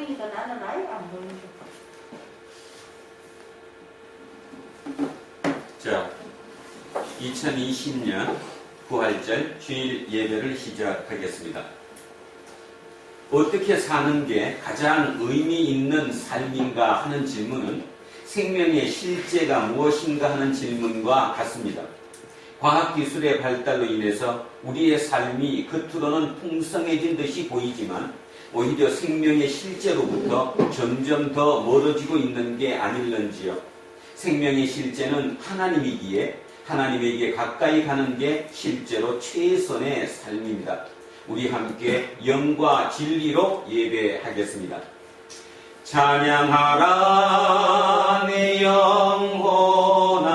보이니까 나는 아예 안 보이는 자, 2020년 부활절 주일 예배를 시작하겠습니다. 어떻게 사는 게 가장 의미 있는 삶인가 하는 질문은 생명의 실제가 무엇인가 하는 질문과 같습니다. 과학기술의 발달로 인해서 우리의 삶이 겉으로는 풍성해진 듯이 보이지만 오히려 생명의 실제로부터 점점 더 멀어지고 있는 게 아닐런지요. 생명의 실제는 하나님이기에 하나님에게 가까이 가는 게 실제로 최선의 삶입니다. 우리 함께 영과 진리로 예배하겠습니다. 찬양하라 내 영혼아,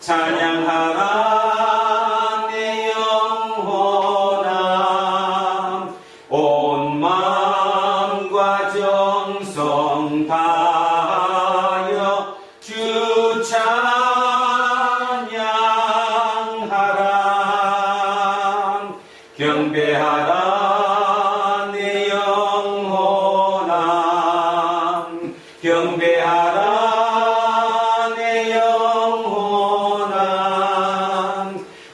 찬양하라 내 영혼아, 온 마음과 정성 다하여 주 찬양하라. 경배하라 내 영혼아, 경배하라 내 영혼아,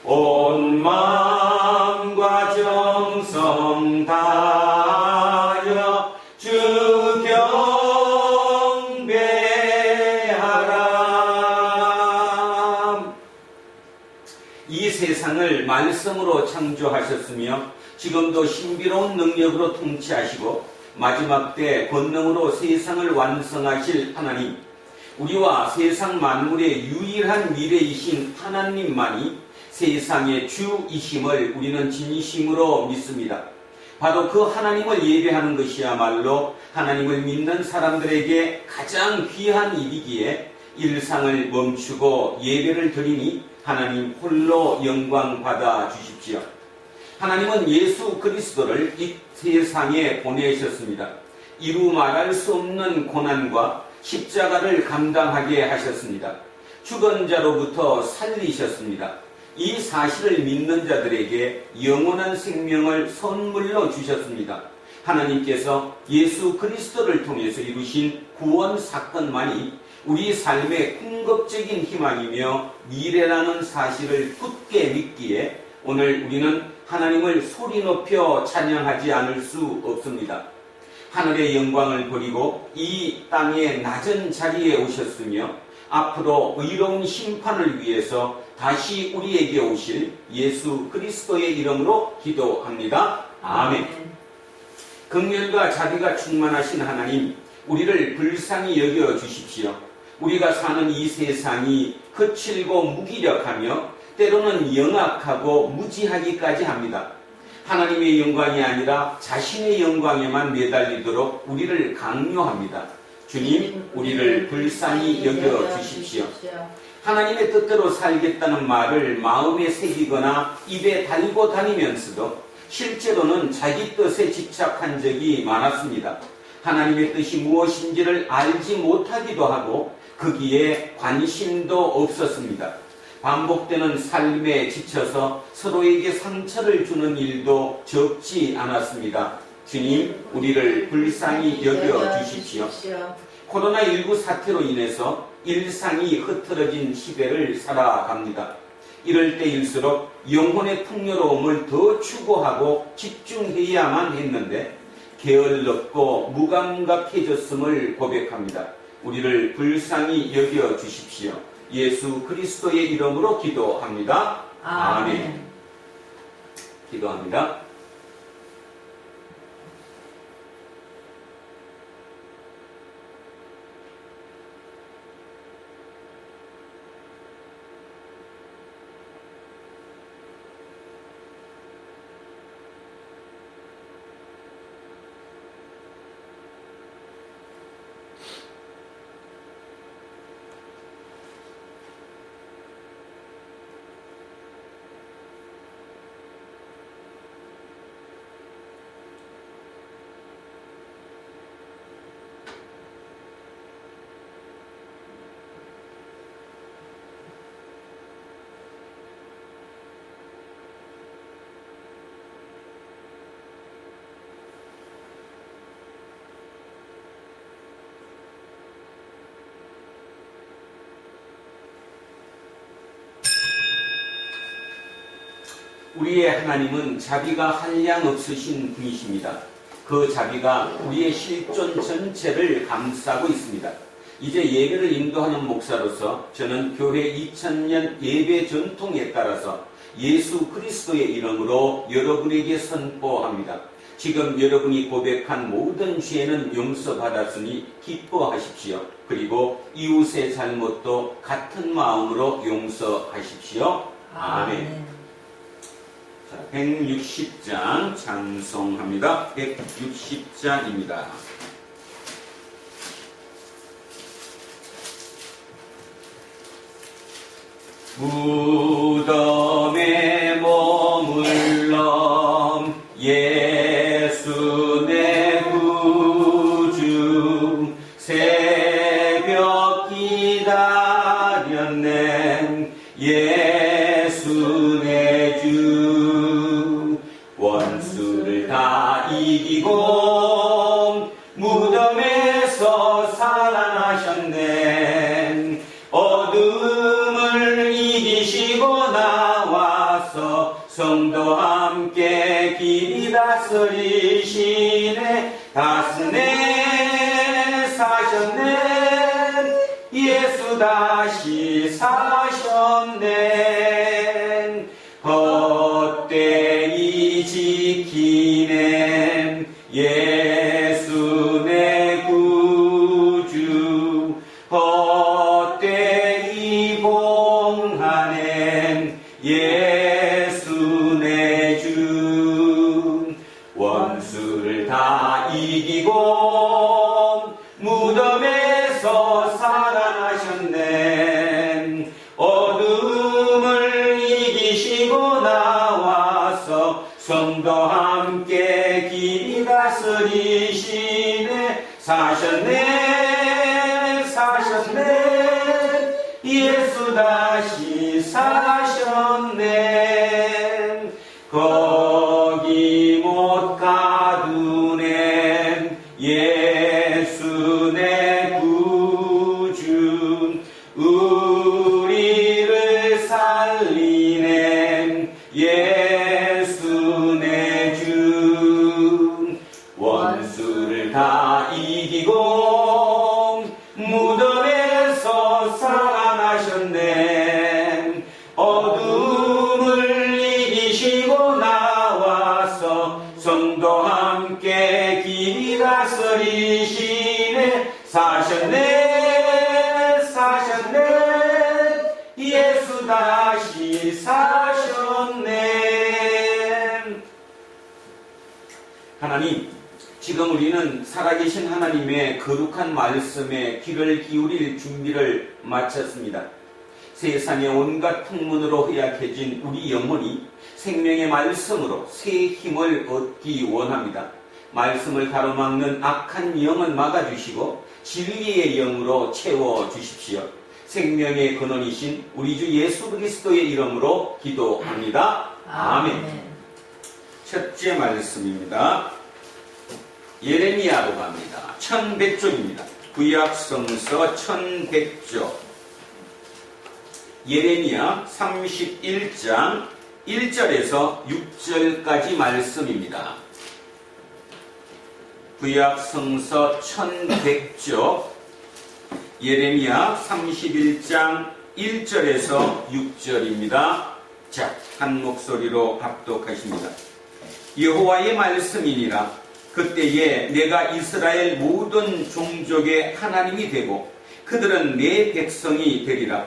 온 마음과 정성 다하여 주 경배하라. 이 세상을 말씀으로 창조하셨으며 지금도 신비로운 능력으로 통치하시고 마지막 때 권능으로 세상을 완성하실 하나님, 우리와 세상 만물의 유일한 미래이신 하나님만이 세상의 주이심을 우리는 진심으로 믿습니다. 바로 그 하나님을 예배하는 것이야말로 하나님을 믿는 사람들에게 가장 귀한 일이기에 일상을 멈추고 예배를 드리니 하나님 홀로 영광 받아 주십시오. 하나님은 예수 그리스도를 이 세상에 보내셨습니다. 이루 말할 수 없는 고난과 십자가를 감당하게 하셨습니다. 죽은 자로부터 살리셨습니다. 이 사실을 믿는 자들에게 영원한 생명을 선물로 주셨습니다. 하나님께서 예수 그리스도를 통해서 이루신 구원 사건만이 우리 삶의 궁극적인 희망이며 미래라는 사실을 굳게 믿기에 오늘 우리는 하나님을 소리 높여 찬양하지 않을 수 없습니다. 하늘의 영광을 버리고 이 땅의 낮은 자리에 오셨으며 앞으로 의로운 심판을 위해서 다시 우리에게 오실 예수 그리스도의 이름으로 기도합니다. 아멘. 긍휼과 자비가 충만하신 하나님, 우리를 불쌍히 여겨 주십시오. 우리가 사는 이 세상이 거칠고 무기력하며 때로는 영악하고 무지하기까지 합니다. 하나님의 영광이 아니라 자신의 영광에만 매달리도록 우리를 강요합니다. 주님, 우리를 불쌍히 여겨 주십시오. 하나님의 뜻대로 살겠다는 말을 마음에 새기거나 입에 달고 다니면서도 실제로는 자기 뜻에 집착한 적이 많았습니다. 하나님의 뜻이 무엇인지를 알지 못하기도 하고 거기에 관심도 없었습니다. 반복되는 삶에 지쳐서 서로에게 상처를 주는 일도 적지 않았습니다. 주님, 우리를 불쌍히 여겨 주십시오. 코로나19 사태로 인해서 일상이 흐트러진 시대를 살아갑니다. 이럴 때일수록 영혼의 풍요로움을 더 추구하고 집중해야만 했는데 게을렀고 무감각해졌음을 고백합니다. 우리를 불쌍히 여겨 주십시오. 예수 그리스도의 이름으로 기도합니다. 아멘. 기도합니다. 우리의 하나님은 자비가 한량 없으신 분이십니다. 그 자비가 우리의 실존 전체를 감싸고 있습니다. 이제 예배를 인도하는 목사로서 저는 교회 2000년 예배 전통에 따라서 예수 그리스도의 이름으로 여러분에게 선포합니다. 지금 여러분이 고백한 모든 죄는 용서받았으니 기뻐하십시오. 그리고 이웃의 잘못도 같은 마음으로 용서하십시오. 아멘. 자, 160장 찬송합니다. 160장입니다. 무덤에 머물러 예수 내 구주 새벽 기다렸네 예수 내 주 원수를 다 이기고 무덤에서 살아나셨네 어둠을 이기시고 나와서 성도와 함께 길이 다스리시네 다스네 사셨네 예수 다시 사셨네 헛되이 지키네 예수 내 구주 헛되이 봉하네 예수 내 주 원수를 다 이기고 무덤에서 살아나셨네 어둠을 이기시고 나와서 성도와 함께 길이 다스리시네 사셨네 사셨네 예수 다시 사셨네 거기 못 가두네 예수 내 구주 우리를 살리네 예수 내 주 원수를 다 이기고 무덤에서 살아나셨네 어둠을 이기시고 나와서 성도와 함께 길이 다스리시네 사셨네 사셨네 예수 다시 사셨네 하나님 지금 우리는 살아계신 하나님의 거룩한 말씀에 귀를 기울일 준비를 마쳤습니다. 세상의 온갖 풍문으로 허약해진 우리 영혼이 생명의 말씀으로 새 힘을 얻기 원합니다. 말씀을 가로막는 악한 영은 막아주시고 진리의 영으로 채워주십시오. 생명의 근원이신 우리 주 예수 그리스도의 이름으로 기도합니다. 아멘. 첫째 말씀입니다. 예레미야로 갑니다. 1100쪽입니다. 구약성서 1100쪽 예레미야 31장 1절에서 6절까지 말씀입니다. 구약성서 1100쪽 예레미야 31장 1절에서 6절입니다. 자, 한 목소리로 합독하십니다. 여호와의 말씀이니라 그때에 내가 이스라엘 모든 종족의 하나님이 되고 그들은 내 백성이 되리라.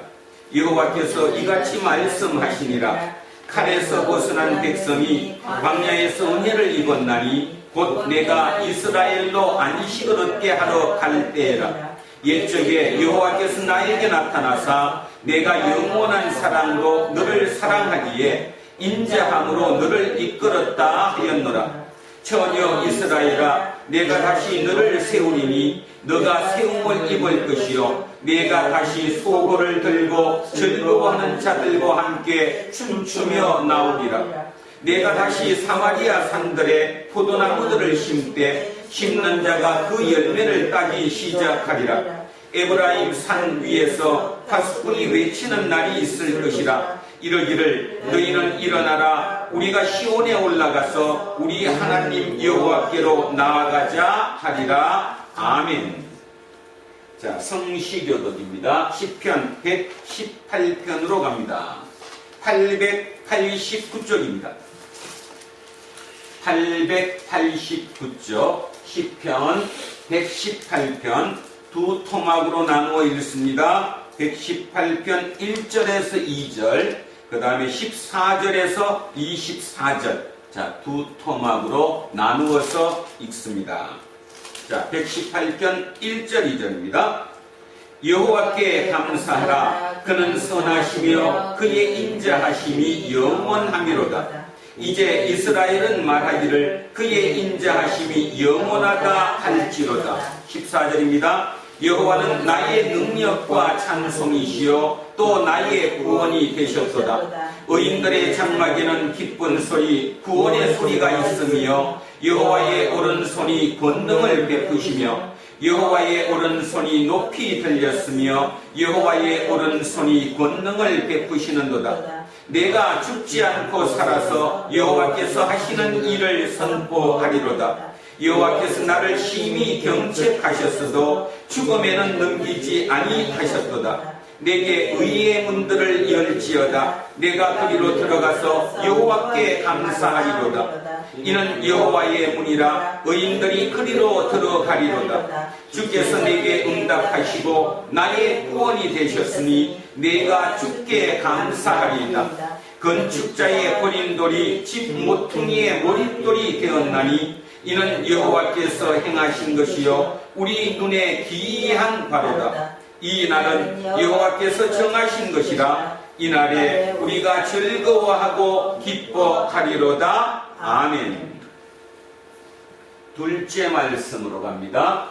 여호와께서 이같이 말씀하시니라. 칼에서 벗어난 백성이 광야에서 은혜를 입었나니 곧 내가 이스라엘로 안식을 얻게 하러 갈 때에라. 옛적에 여호와께서 나에게 나타나사 내가 영원한 사랑으로 너를 사랑하기에 인자함으로 너를 이끌었다 하였노라. 처녀 이스라엘아 내가 다시 너를 세우리니 너가 세움을 입을 것이요 내가 다시 소고를 들고 즐거워하는 자들과 함께 춤추며 나오리라. 내가 다시 사마리아 산들에 포도나무들을 심되 심는 자가 그 열매를 따기 시작하리라. 에브라임 산 위에서 파수꾼이 외치는 날이 있을 것이라. 이러기를 너희는 일어나라 우리가 시온에 올라가서 우리 하나님 여호와께로 나아가자 하리라. 아멘. 자, 성시교독입니다. 시편 118편으로 갑니다. 889쪽입니다. 889쪽 시편 118편 두 토막으로 나누어 읽습니다. 118편 1절에서 2절, 그 다음에 14절에서 24절. 자, 두 토막으로 나누어서 읽습니다. 자, 118편 1절 2절입니다. 여호와께 감사하라. 그는 선하시며 그의 인자하심이 영원하미로다. 이제 이스라엘은 말하기를 그의 인자하심이 영원하다 할지로다. 14절입니다. 여호와는 나의 능력과 찬송이시요 또 나의 구원이 되셨도다. 의인들의 장막에는 기쁜 소리, 구원의 소리가 있으며 여호와의 오른손이 권능을 베푸시며 여호와의 오른손이 높이 들렸으며 여호와의 오른손이 권능을 베푸시는도다. 내가 죽지 않고 살아서 여호와께서 하시는 일을 선포하리로다. 여호와께서 나를 심히 경책하셨어도 죽음에는 넘기지 아니하셨도다. 내게 의의 문들을 열지어다. 내가 그리로 들어가서 여호와께 감사하리로다. 이는 여호와의 문이라. 의인들이 그리로 들어가리로다. 주께서 내게 응답하시고 나의 구원이 되셨으니 내가 주께 감사하리이다. 건축자의 버린 돌이 집 모퉁이의 머릿돌이 되었나니 이는 여호와께서 행하신 것이요 우리 눈에 기이한 바로다. 이 날은 여호와께서 정하신 것이라. 이날에 우리가 즐거워하고 기뻐하리로다. 아멘. 둘째 말씀으로 갑니다.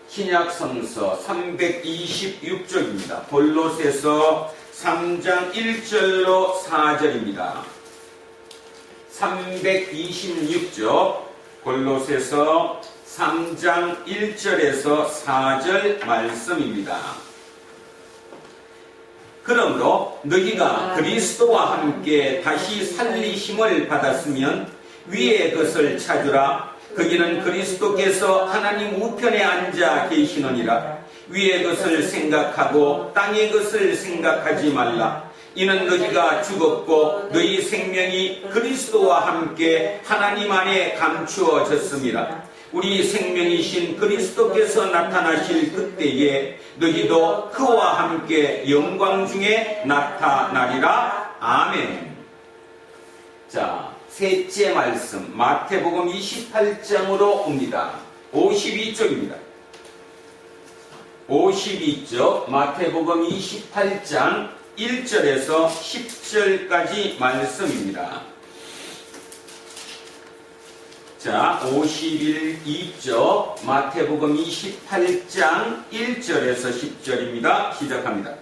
신약성서 326쪽입니다. 골로새서 3장 1절로 4절입니다. 326쪽 골로새서 3장 1절에서 4절 말씀입니다. 그러므로 너희가 그리스도와 함께 다시 살리심을 받았으면 위의 것을 찾으라. 거기는 그리스도께서 하나님 우편에 앉아 계시느니라. 위의 것을 생각하고 땅의 것을 생각하지 말라. 이는 너희가 죽었고 너희 생명이 그리스도와 함께 하나님 안에 감추어졌습니다. 우리 생명이신 그리스도께서 나타나실 그때에 너희도 그와 함께 영광 중에 나타나리라. 아멘. 자, 셋째 말씀 마태복음 28장으로 옵니다. 52쪽입니다. 52쪽 마태복음 28장 1절에서 10절까지 말씀입니다. 자, 52쪽 마태복음 28장 1절에서 10절입니다. 시작합니다.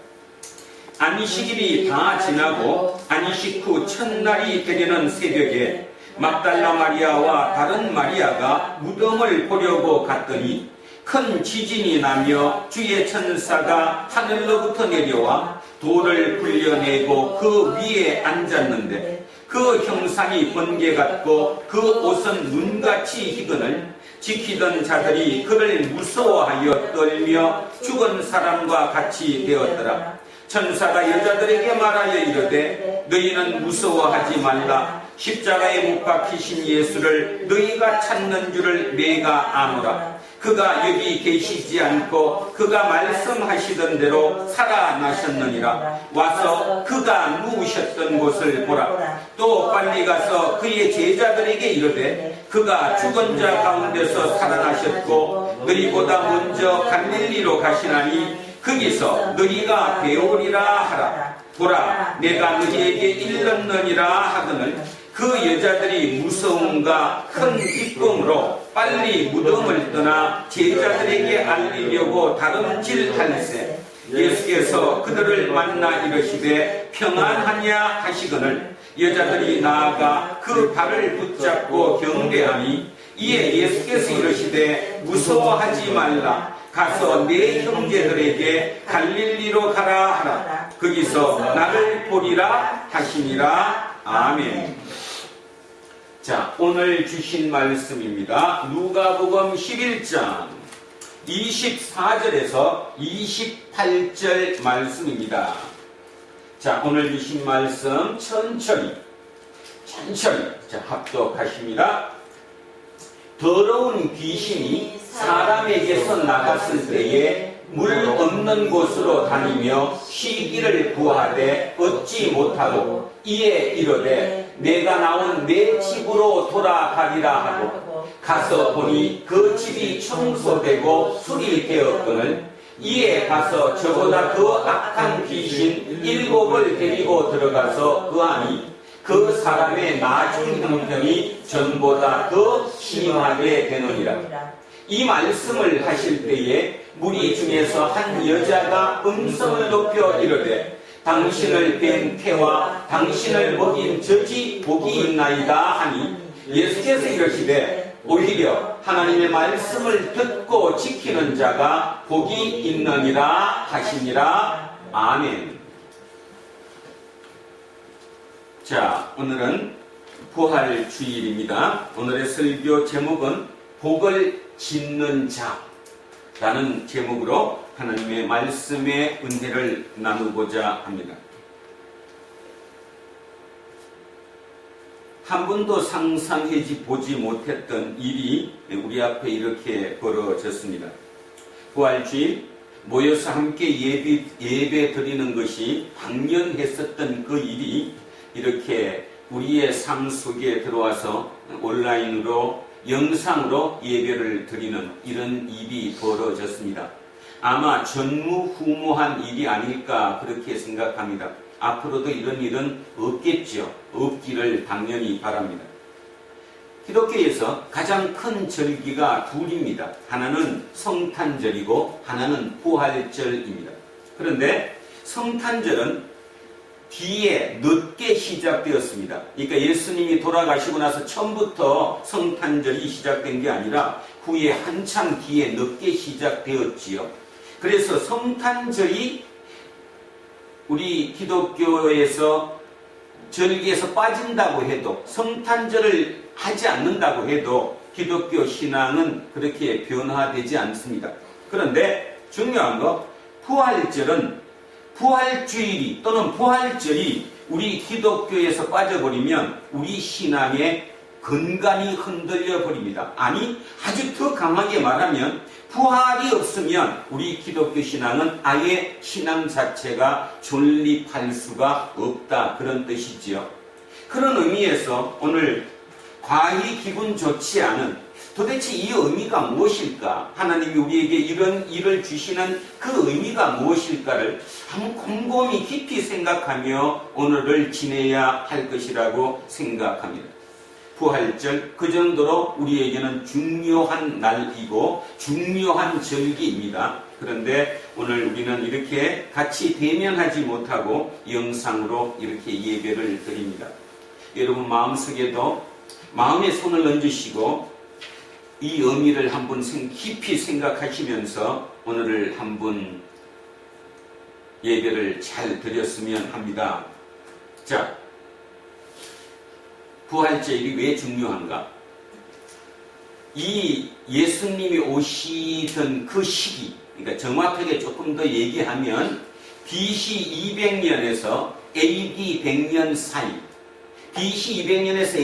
안식일이 다 지나고 안식 후 첫날이 되려는 새벽에 막달라 마리아와 다른 마리아가 무덤을 보려고 갔더니 큰 지진이 나며 주의 천사가 하늘로부터 내려와 돌을 굴려내고 그 위에 앉았는데 그 형상이 번개 같고 그 옷은 눈같이 희거늘 지키던 자들이 그를 무서워하여 떨며 죽은 사람과 같이 되었더라. 천사가 여자들에게 말하여 이르되 너희는 무서워하지 말라. 십자가에 못 박히신 예수를 너희가 찾는 줄을 내가 아노라. 그가 여기 계시지 않고 그가 말씀하시던 대로 살아나셨느니라. 와서 그가 누우셨던 곳을 보라. 또 빨리 가서 그의 제자들에게 이르되 그가 죽은 자 가운데서 살아나셨고 너희보다 먼저 갈릴리로 가시나니 거기서 너희가 배우리라 하라. 보라, 내가 너희에게 일렀느니라 하거늘 그 여자들이 무서움과 큰 기쁨으로 빨리 무덤을 떠나 제자들에게 알리려고 다름질할세. 예수께서 그들을 만나 이르시되 평안하냐 하시거늘 여자들이 나아가 그 발을 붙잡고 경배하니 이에 예수께서 이르시되 무서워하지 말라. 가서 네 형제들에게 갈릴리로 가라 하라. 거기서 나를 보리라 하시니라. 아멘. 자, 오늘 주신 말씀입니다. 누가복음 11장 24절에서 28절 말씀입니다. 자, 오늘 주신 말씀 천천히 자, 합독하십니다. 더러운 귀신이 사람에게서 나갔을 때에 물 없는 곳으로 다니며 쉬기를 구하되 얻지 못하고 이에 이르되 내가 나온 내 집으로 돌아가리라 하고 가서 보니 그 집이 청소되고 수리되었거늘 이에 가서 저보다 더 악한 귀신 7을 데리고 들어가서 그하니 그 사람의 나중 형편이 전보다 더 심하게 되느니라. 이 말씀을 하실 때에 무리 중에서 한 여자가 음성을 높여 이르되 당신을 뵌 태와 당신을 먹인 젖이 복이 있나이다 하니 예수께서 이르시되 오히려 하나님의 말씀을 듣고 지키는 자가 복이 있느니라 하시니라. 아멘. 자, 오늘은 부활주일입니다. 오늘의 설교 제목은 복을 짓는 자라는 제목으로 하나님의 말씀의 은혜를 나누고자 합니다. 한 번도 상상하지 보지 못했던 일이 우리 앞에 이렇게 벌어졌습니다. 부활주일 모여서 함께 예배 드리는 것이 당연했었던 그 일이 이렇게 우리의 삶 속에 들어와서 온라인으로 영상으로 예배를 드리는 이런 일이 벌어졌습니다. 아마 전무후무한 일이 아닐까 그렇게 생각합니다. 앞으로도 이런 일은 없겠죠. 없기를 당연히 바랍니다. 기독교에서 가장 큰 절기가 둘입니다. 하나는 성탄절이고 하나는 부활절입니다. 그런데 성탄절은 뒤에 늦게 시작되었습니다. 그러니까 예수님이 돌아가시고 나서 처음부터 성탄절이 시작된 게 아니라 후에 한참 뒤에 늦게 시작되었지요. 그래서 성탄절이 우리 기독교에서 절기에서 빠진다고 해도 성탄절을 하지 않는다고 해도 기독교 신앙은 그렇게 변화되지 않습니다. 그런데 중요한 거 부활절은 부활주일이 또는 부활절이 우리 기독교에서 빠져버리면 우리 신앙의 근간이 흔들려 버립니다. 아니 아주 더 강하게 말하면 부활이 없으면 우리 기독교 신앙은 아예 신앙 자체가 존립할 수가 없다 그런 뜻이지요. 그런 의미에서 오늘 과히 기분 좋지 않은 도대체 이 의미가 무엇일까? 하나님이 우리에게 이런 일을 주시는 그 의미가 무엇일까를 한번 곰곰이 깊이 생각하며 오늘을 지내야 할 것이라고 생각합니다. 부활절, 그 정도로 우리에게는 중요한 날이고 중요한 절기입니다. 그런데 오늘 우리는 이렇게 같이 대면하지 못하고 영상으로 이렇게 예배를 드립니다. 여러분 마음속에도 마음에 손을 얹으시고 이 의미를 한번 깊이 생각하시면서 오늘을 한번 예배를 잘 드렸으면 합니다. 자, 부활절이 왜 중요한가? 이 예수님이 오시던 그 시기, 그러니까 정확하게 조금 더 얘기하면 BC 200년에서 AD 100년 사이, BC 200년에서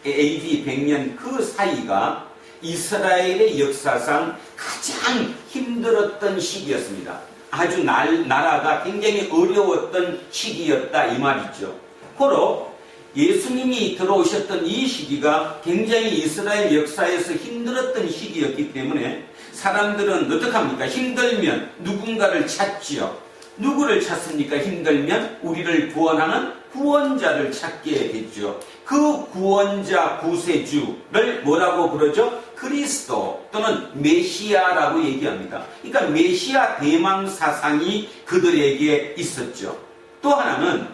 AD 100년 그 사이가 이스라엘의 역사상 가장 힘들었던 시기였습니다. 아주 나라가 굉장히 어려웠던 시기였다 이 말이죠. 고로 예수님이 들어오셨던 이 시기가 굉장히 이스라엘 역사에서 힘들었던 시기였기 때문에 사람들은 어떡합니까? 힘들면 누군가를 찾지요. 누구를 찾습니까? 힘들면 우리를 구원하는 구원자를 찾게 됐죠. 그 구원자 구세주를 뭐라고 부르죠? 그리스도 또는 메시아라고 얘기합니다. 그러니까 메시아 대망 사상이 그들에게 있었죠. 또 하나는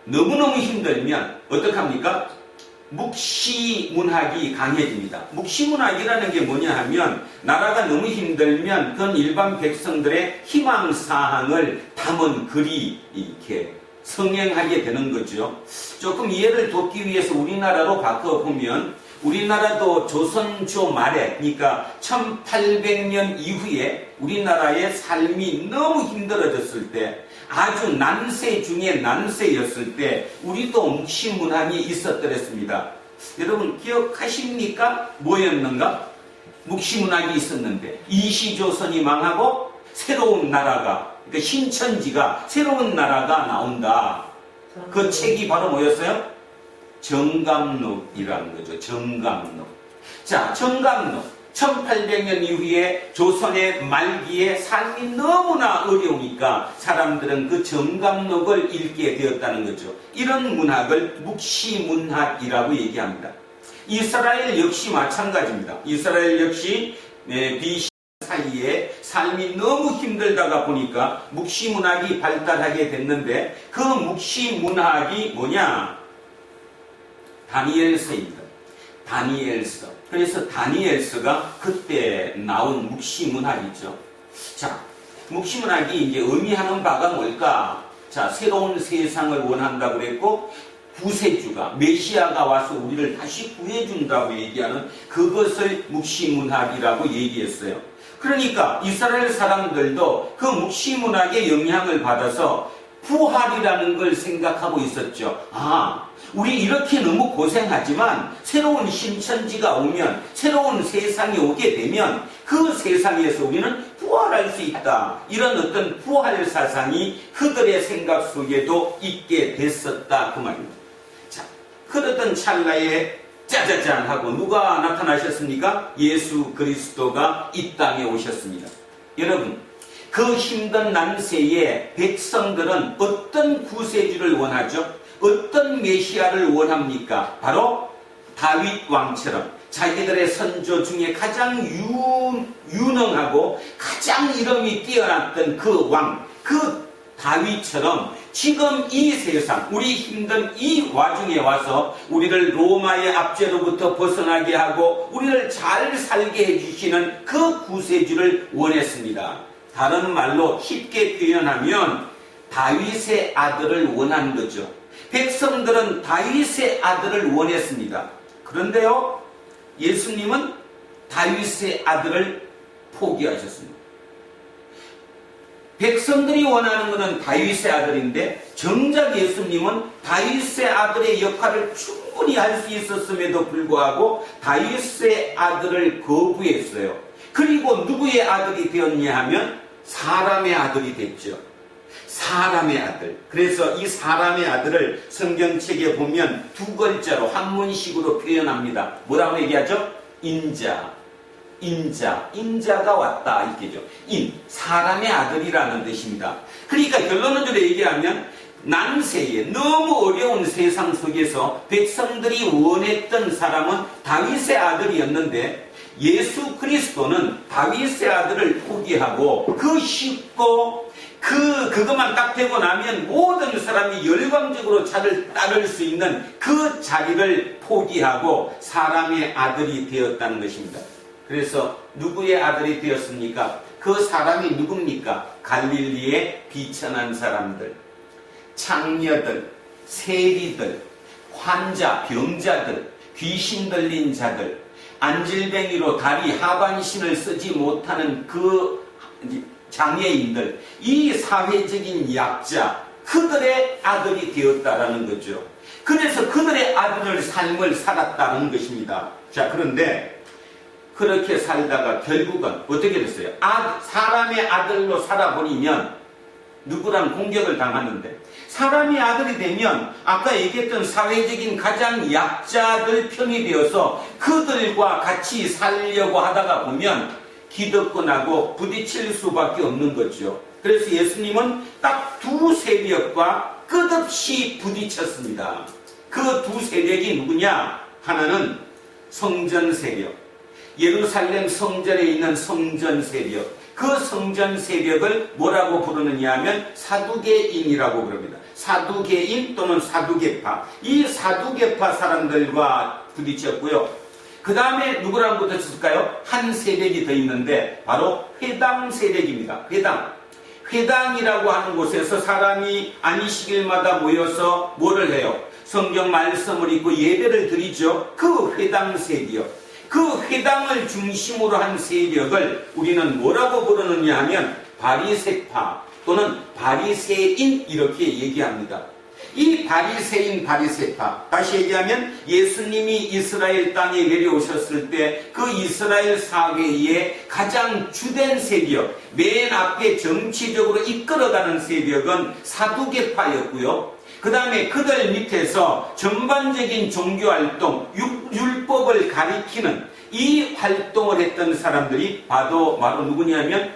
너무너무 힘들면 어떡합니까? 묵시문학이 강해집니다. 묵시문학이라는 게 뭐냐 하면 나라가 너무 힘들면 그건 일반 백성들의 희망사항을 담은 글이 이렇게 성행하게 되는 거죠. 조금 이해를 돕기 위해서 우리나라로 바꿔보면 우리나라도 조선조 말에 그러니까 1800년 이후에 우리나라의 삶이 너무 힘들어졌을 때 아주 난세 중에 난세였을 때 우리도 묵시문학이 있었더랬습니다. 여러분 기억하십니까? 뭐였는가? 묵시문학이 있었는데 이시조선이 망하고 새로운 나라가 그러니까 신천지가 새로운 나라가 나온다. 그 책이 바로 뭐였어요? 정감록이라는 거죠. 정감록. 자, 정감록. 1800년 이후에 조선의 말기에 삶이 너무나 어려우니까 사람들은 그 정감록을 읽게 되었다는 거죠. 이런 문학을 묵시문학이라고 얘기합니다. 이스라엘 역시 마찬가지입니다. 이스라엘 역시 BC 사이에 삶이 너무 힘들다가 보니까 묵시문학이 발달하게 됐는데 그 묵시문학이 뭐냐? 다니엘서입니다. 다니엘서. 그래서 다니엘서가 그때 나온 묵시문학이죠. 자, 묵시문학이 이제 의미하는 바가 뭘까? 자, 새로운 세상을 원한다고 그랬고 구세주가 메시아가 와서 우리를 다시 구해준다고 얘기하는 그것을 묵시문학이라고 얘기했어요. 그러니까 이스라엘 사람들도 그 묵시문학의 영향을 받아서 부활이라는 걸 생각하고 있었죠. 아, 우리 이렇게 너무 고생하지만 새로운 신천지가 오면 새로운 세상이 오게 되면 그 세상에서 우리는 부활할 수 있다. 이런 어떤 부활 사상이 그들의 생각 속에도 있게 됐었다. 그 말입니다. 자, 그러던 찰나에 짜자잔 하고 누가 나타나셨습니까? 예수 그리스도가 이 땅에 오셨습니다. 여러분, 그 힘든 난세에 백성들은 어떤 구세주를 원하죠? 어떤 메시아를 원합니까? 바로 다윗 왕처럼 자기들의 선조 중에 가장 유능하고 가장 이름이 뛰어났던 그 왕, 그 다윗처럼 지금 이 세상, 우리 힘든 이 와중에 와서 우리를 로마의 압제로부터 벗어나게 하고 우리를 잘 살게 해주시는 그 구세주를 원했습니다. 다른 말로 쉽게 표현하면 다윗의 아들을 원한 거죠. 백성들은 다윗의 아들을 원했습니다. 그런데요, 예수님은 다윗의 아들을 포기하셨습니다. 백성들이 원하는 것은 다윗의 아들인데 정작 예수님은 다윗의 아들의 역할을 충분히 할 수 있었음에도 불구하고 다윗의 아들을 거부했어요. 그리고 누구의 아들이 되었냐 하면 사람의 아들이 됐죠. 사람의 아들. 그래서 이 사람의 아들을 성경책에 보면 두 글자로 한문식으로 표현합니다. 뭐라고 얘기하죠? 인자. 인자가 왔다 이렇게죠. 사람의 아들이라는 뜻입니다. 그러니까 결론적으로 얘기하면 난세에 너무 어려운 세상 속에서 백성들이 원했던 사람은 다윗의 아들이었는데 예수 그리스도는 다윗의 아들을 포기하고 그 쉽고 그것만 딱 되고 나면 모든 사람이 열광적으로 자를 따를 수 있는 그 자리를 포기하고 사람의 아들이 되었다는 것입니다. 그래서 누구의 아들이 되었습니까? 그 사람이 누굽니까? 갈릴리의 비천한 사람들, 창녀들, 세리들, 환자, 병자들, 귀신 들린 자들, 안질뱅이로 다리 하반신을 쓰지 못하는 그 장애인들, 이 사회적인 약자, 그들의 아들이 되었다라는 거죠. 그래서 그들의 아들의 삶을 살았다는 것입니다. 자, 그런데 그렇게 살다가 결국은 어떻게 됐어요? 사람의 아들로 살아버리면 누구랑 공격을 당하는데 사람의 아들이 되면 아까 얘기했던 사회적인 가장 약자들 편이 되어서 그들과 같이 살려고 하다가 보면 기득권하고 부딪힐 수밖에 없는 거죠. 그래서 예수님은 딱 두 세력과 끝없이 부딪혔습니다. 그 두 세력이 누구냐? 하나는 성전 세력, 예루살렘 성전에 있는 성전 세력, 그 성전 세력을 뭐라고 부르느냐 하면 사두개인이라고 부릅니다. 사두개인 또는 사두개파. 이 사두개파 사람들과 부딪혔고요. 그 다음에 누구랑 부딪혔을까요? 한 세력이 더 있는데 바로 회당 세력입니다. 회당이라고 하는 곳에서 사람이 안식일마다 모여서 뭐를 해요? 성경 말씀을 읽고 예배를 드리죠. 그 회당 세력. 그 회당을 중심으로 한 세력을 우리는 뭐라고 부르느냐 하면 바리새파 또는 바리새인 이렇게 얘기합니다. 이 바리새인, 바리새파, 다시 얘기하면 예수님이 이스라엘 땅에 내려오셨을 때 그 이스라엘 사회의 가장 주된 세력, 맨 앞에 정치적으로 이끌어가는 세력은 사두개파였고요. 그 다음에 그들 밑에서 전반적인 종교활동, 율법을 가리키는 이 활동을 했던 사람들이 바로 누구냐면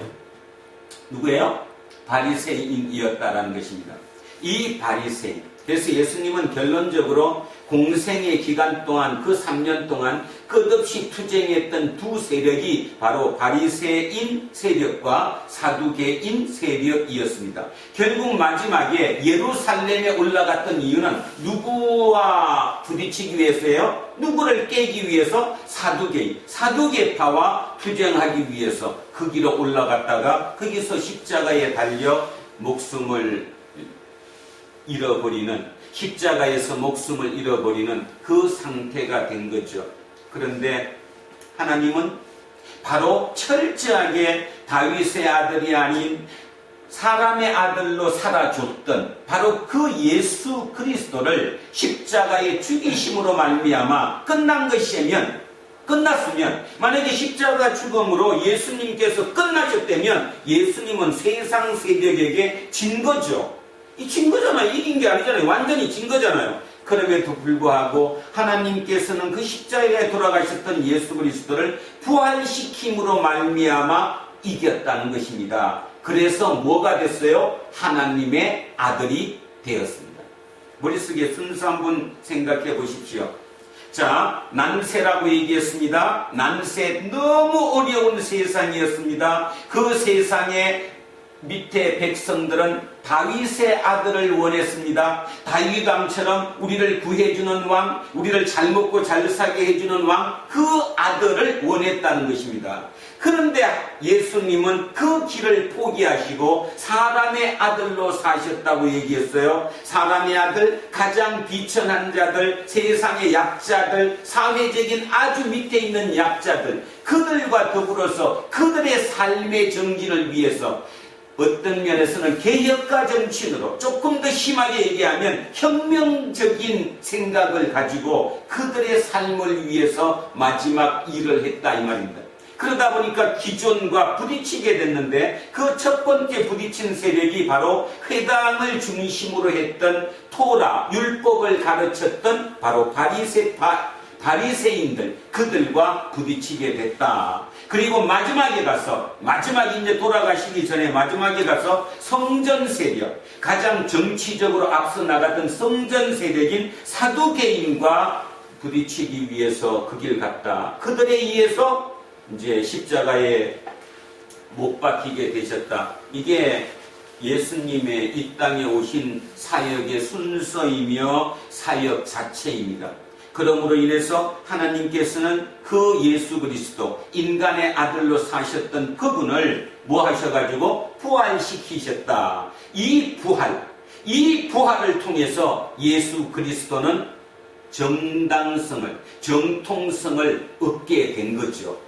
누구예요? 바리새인이었다라는 것입니다. 이 바리새인. 그래서 예수님은 결론적으로 공생의 기간 동안 그 3년 동안 끝없이 투쟁했던 두 세력이 바로 바리새인 세력과 사두개인 세력이었습니다. 결국 마지막에 예루살렘에 올라갔던 이유는 누구와 부딪히기 위해서예요? 누구를 깨기 위해서? 사두개인, 사두개파와 투쟁하기 위해서 그 길로 올라갔다가 거기서 십자가에 달려 목숨을 잃어버리는, 십자가에서 목숨을 잃어버리는 그 상태가 된 거죠. 그런데 하나님은 바로 철저하게 다윗의 아들이 아닌 사람의 아들로 살아줬던 바로 그 예수 그리스도를 십자가에 죽이심으로 말미암아 끝났으면 만약에 십자가 죽음으로 예수님께서 끝나셨다면 예수님은 세상 세력에게 진 거죠. 진 거잖아요. 이긴 게 아니잖아요. 완전히 진 거잖아요. 그럼에도 불구하고 하나님께서는 그 십자가에 돌아가셨던 예수 그리스도를 부활시킴으로 말미암아 이겼다는 것입니다. 그래서 뭐가 됐어요? 하나님의 아들이 되었습니다. 머릿속에 순수 한번 생각해 보십시오. 자, 난세라고 얘기했습니다. 난세, 너무 어려운 세상이었습니다. 그 세상에 밑에 백성들은 다윗의 아들을 원했습니다. 다윗 왕처럼 우리를 구해주는 왕, 우리를 잘 먹고 잘 살게 해주는 왕, 그 아들을 원했다는 것입니다. 그런데 예수님은 그 길을 포기하시고 사람의 아들로 사셨다고 얘기했어요. 사람의 아들, 가장 비천한 자들, 세상의 약자들, 사회적인 아주 밑에 있는 약자들, 그들과 더불어서 그들의 삶의 정진을 위해서 어떤 면에서는 개혁가 정치인으로 조금 더 심하게 얘기하면 혁명적인 생각을 가지고 그들의 삶을 위해서 마지막 일을 했다 이 말입니다. 그러다 보니까 기존과 부딪히게 됐는데 그 첫 번째 부딪힌 세력이 바로 회당을 중심으로 했던 토라, 율법을 가르쳤던 바로 바리새인들, 그들과 부딪히게 됐다. 그리고 마지막에 이제 돌아가시기 전에 마지막에 가서 성전 세력, 가장 정치적으로 앞서 나갔던 성전 세력인 사두개인과 부딪히기 위해서 그 길 갔다. 그들에 의해서 이제 십자가에 못 박히게 되셨다. 이게 예수님의 이 땅에 오신 사역의 순서이며 사역 자체입니다. 그러므로 인해서 하나님께서는 그 예수 그리스도, 인간의 아들로 사셨던 그분을 뭐 하셔가지고 부활시키셨다. 이 부활을 통해서 예수 그리스도는 정통성을 얻게 된 거죠.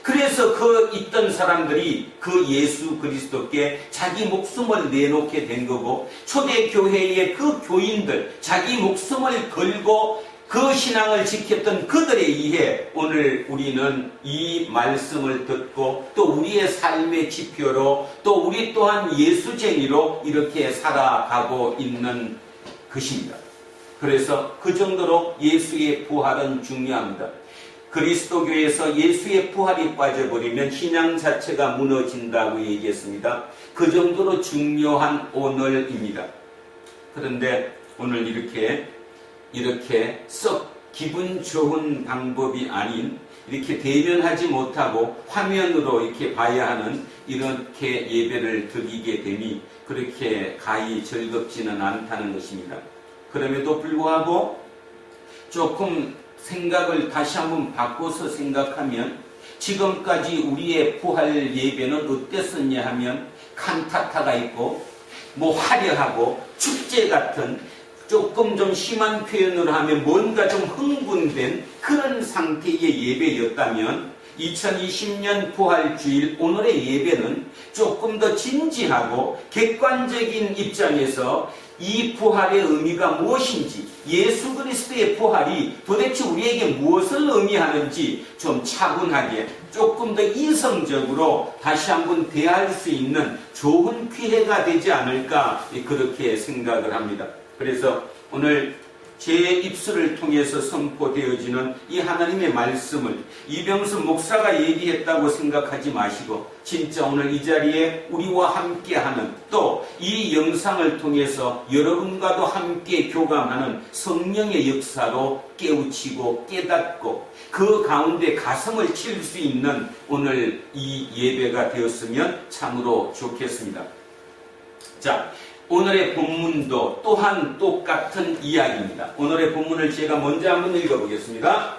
그래서 그 있던 사람들이 그 예수 그리스도께 자기 목숨을 내놓게 된 거고, 초대교회의 그 교인들, 자기 목숨을 걸고 그 신앙을 지켰던 그들에 의해 오늘 우리는 이 말씀을 듣고 또 우리의 삶의 지표로 또 우리 또한 예수쟁이로 이렇게 살아가고 있는 것입니다. 그래서 그 정도로 예수의 부활은 중요합니다. 그리스도교에서 예수의 부활이 빠져버리면 신앙 자체가 무너진다고 얘기했습니다. 그 정도로 중요한 오늘입니다. 그런데 오늘 이렇게 썩 기분 좋은 방법이 아닌 이렇게 대면하지 못하고 화면으로 이렇게 봐야 하는 이렇게 예배를 드리게 되니 그렇게 가히 즐겁지는 않다는 것입니다. 그럼에도 불구하고 조금 생각을 다시 한번 바꿔서 생각하면 지금까지 우리의 부활 예배는 어땠었냐 하면 칸타타가 있고 뭐 화려하고 축제 같은 조금 좀 심한 표현으로 하면 뭔가 좀 흥분된 그런 상태의 예배였다면 2020년 부활주일 오늘의 예배는 조금 더 진지하고 객관적인 입장에서 이 부활의 의미가 무엇인지, 예수 그리스도의 부활이 도대체 우리에게 무엇을 의미하는지 좀 차분하게 조금 더 이성적으로 다시 한번 대할 수 있는 좋은 기회가 되지 않을까 그렇게 생각을 합니다. 그래서 오늘 제 입술을 통해서 선포되어지는 이 하나님의 말씀을 이병수 목사가 얘기했다고 생각하지 마시고 진짜 오늘 이 자리에 우리와 함께하는 또 이 영상을 통해서 여러분과도 함께 교감하는 성령의 역사로 깨우치고 깨닫고 그 가운데 가슴을 칠 수 있는 오늘 이 예배가 되었으면 참으로 좋겠습니다. 자, 오늘의 본문도 또한 똑같은 이야기입니다. 오늘의 본문을 제가 먼저 한번 읽어보겠습니다.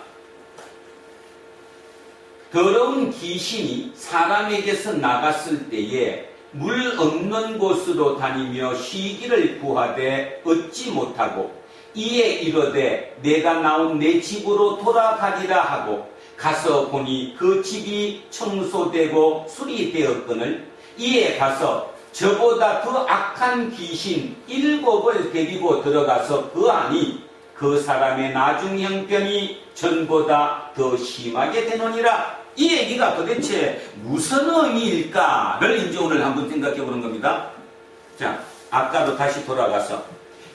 더러운 귀신이 사람에게서 나갔을 때에 물 없는 곳으로 다니며 쉬기를 구하되 얻지 못하고 이에 이르되 내가 나온 내 집으로 돌아가리라 하고 가서 보니 그 집이 청소되고 수리되었거늘 이에 가서 저보다 더 악한 귀신 7을 데리고 들어가서 거하니 그 사람의 나중 형편이 전보다 더 심하게 되느니라. 이 얘기가 도대체 무슨 의미일까를 이제 오늘 한번 생각해 보는 겁니다. 자, 아까로 다시 돌아가서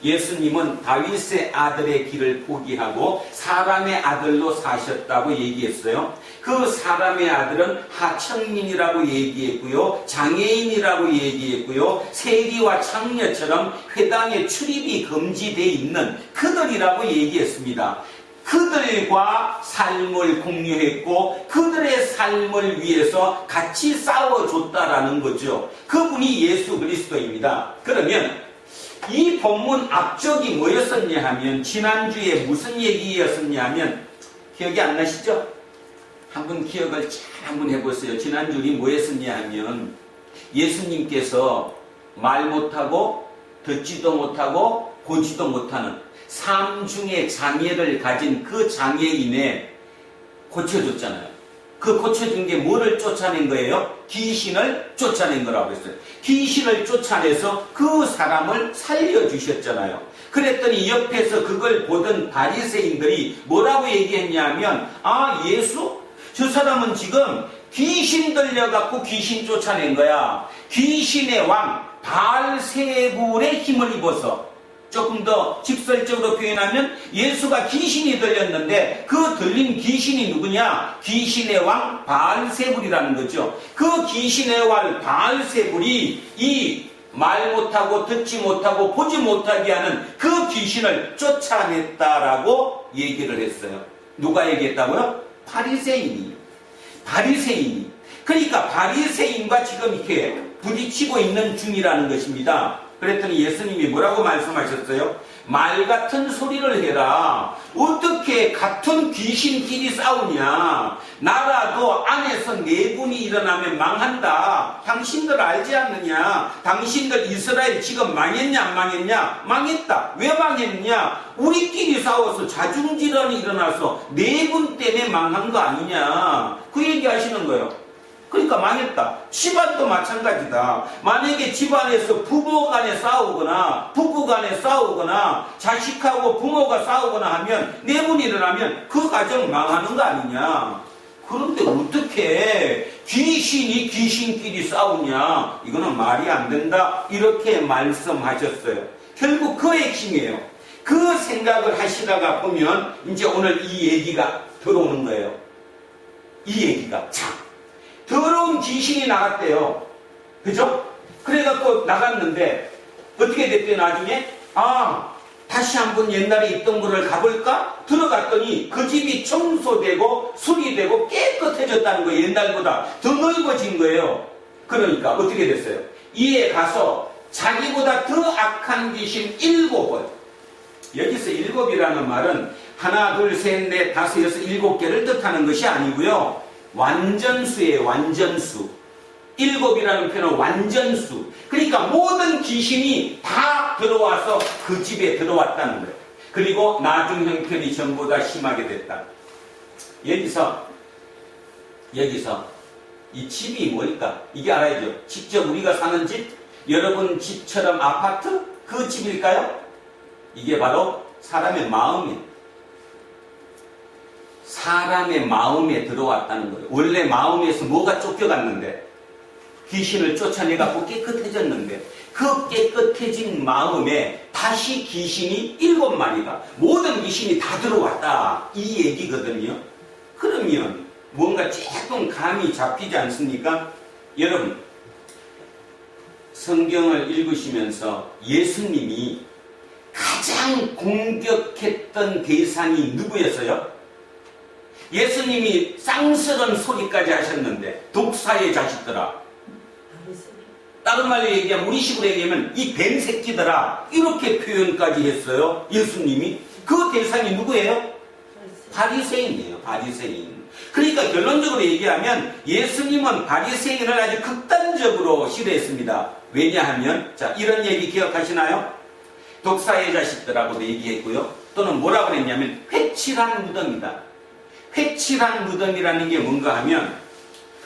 예수님은 다윗의 아들의 길을 포기하고 사람의 아들로 사셨다고 얘기했어요. 그 사람의 아들은 하청민이라고 얘기했고요. 장애인이라고 얘기했고요. 세리와 창녀처럼 회당에 출입이 금지되어 있는 그들이라고 얘기했습니다. 그들과 삶을 공유했고 그들의 삶을 위해서 같이 싸워줬다라는 거죠. 그분이 예수 그리스도입니다. 그러면 이 본문 앞쪽이 뭐였었냐 하면 지난주에 무슨 얘기였었냐 하면 기억이 안 나시죠? 한번 기억을 잘 한번 해보세요. 지난주 우리 뭐였었냐 하면 예수님께서 말 못하고 듣지도 못하고 보지도 못하는 삶 중에 장애를 가진 그 장애인에 고쳐줬잖아요. 그 고쳐준 게 뭐를 쫓아낸 거예요? 귀신을 쫓아낸 거라고 했어요. 귀신을 쫓아내서 그 사람을 살려주셨잖아요. 그랬더니 옆에서 그걸 보던 바리새인들이 뭐라고 얘기했냐면 아 예수? 저 사람은 지금 귀신 들려갖고 귀신 쫓아낸 거야. 귀신의 왕 바알세불의 힘을 입어서 조금 더 직설적으로 표현하면 예수가 귀신이 들렸는데 그 들린 귀신이 누구냐? 귀신의 왕 바알세불이라는 거죠. 그 귀신의 왕 바알세불이 이 말 못하고 듣지 못하고 보지 못하게 하는 그 귀신을 쫓아냈다라고 얘기를 했어요. 누가 얘기했다고요? 바리새인이. 그러니까 바리새인과 지금 이렇게 부딪히고 있는 중이라는 것입니다. 그랬더니 예수님이 뭐라고 말씀하셨어요? 말 같은 소리를 해라. 어떻게 같은 귀신끼리 싸우냐. 나라도 안에서 내분이 일어나면 망한다. 당신들 알지 않느냐. 당신들 이스라엘 지금 망했냐 안 망했냐. 망했다. 왜 망했냐. 우리끼리 싸워서 자중질환이 일어나서 내분 때문에 망한 거 아니냐. 그 얘기 하시는 거예요. 그러니까 망했다. 집안도 마찬가지다. 만약에 집안에서 부모 간에 싸우거나 부부 간에 싸우거나 자식하고 부모가 싸우거나 하면 내분이 일어나면 그 가정 망하는 거 아니냐. 그런데 어떻게 귀신이 귀신끼리 싸우냐. 이거는 말이 안 된다. 이렇게 말씀하셨어요. 결국 그 핵심이에요. 그 생각을 하시다가 보면 이제 오늘 이 얘기가 들어오는 거예요. 이 얘기가 참 더러운 귀신이 나갔대요. 그죠? 그래갖고 나갔는데 어떻게 됐대요 나중에? 다 다시 한번 옛날에 있던 거를 가볼까? 들어갔더니 그 집이 청소되고 수리되고 깨끗해졌다는 거예요. 옛날보다 더 넓어진 거예요. 그러니까 어떻게 됐어요? 이에 가서 자기보다 더 악한 귀신 7을, 여기서 7이라는 말은 하나, 둘, 셋, 넷, 다섯, 여섯, 7개를 뜻하는 것이 아니고요. 완전수예요. 완전수. 7이라는 표현은 완전수. 그러니까 모든 귀신이 다 들어와서 그 집에 들어왔다는 거예요. 그리고 나중 형편이 전보다 심하게 됐다. 여기서 이 집이 뭘까? 이게 알아야죠. 직접 우리가 사는 집, 여러분 집처럼 아파트? 그 집일까요? 이게 바로 사람의 마음이에요. 사람의 마음에 들어왔다는 거예요. 원래 마음에서 뭐가 쫓겨갔는데, 귀신을 쫓아내갖고 깨끗해졌는데, 그 깨끗해진 마음에 다시 귀신이 7마리가, 모든 귀신이 다 들어왔다. 이 얘기거든요. 그러면 뭔가 조금 감이 잡히지 않습니까? 여러분, 성경을 읽으시면서 예수님이 가장 공격했던 대상이 누구였어요? 예수님이 쌍스런 소리까지 하셨는데, 독사의 자식들아, 다른 말로 얘기하면, 우리식으로 얘기하면 이 뱀 새끼들아, 이렇게 표현까지 했어요. 예수님이. 그 대상이 누구예요? 바리새인이에요. 바리새인. 그러니까 결론적으로 얘기하면 예수님은 바리새인을 아주 극단적으로 싫어했습니다. 왜냐하면, 자, 이런 얘기 기억하시나요? 독사의 자식들하고도 얘기했고요. 또는 뭐라고 그랬냐면 회칠한 무덤이다. 회칠한 무덤이라는 게 뭔가 하면,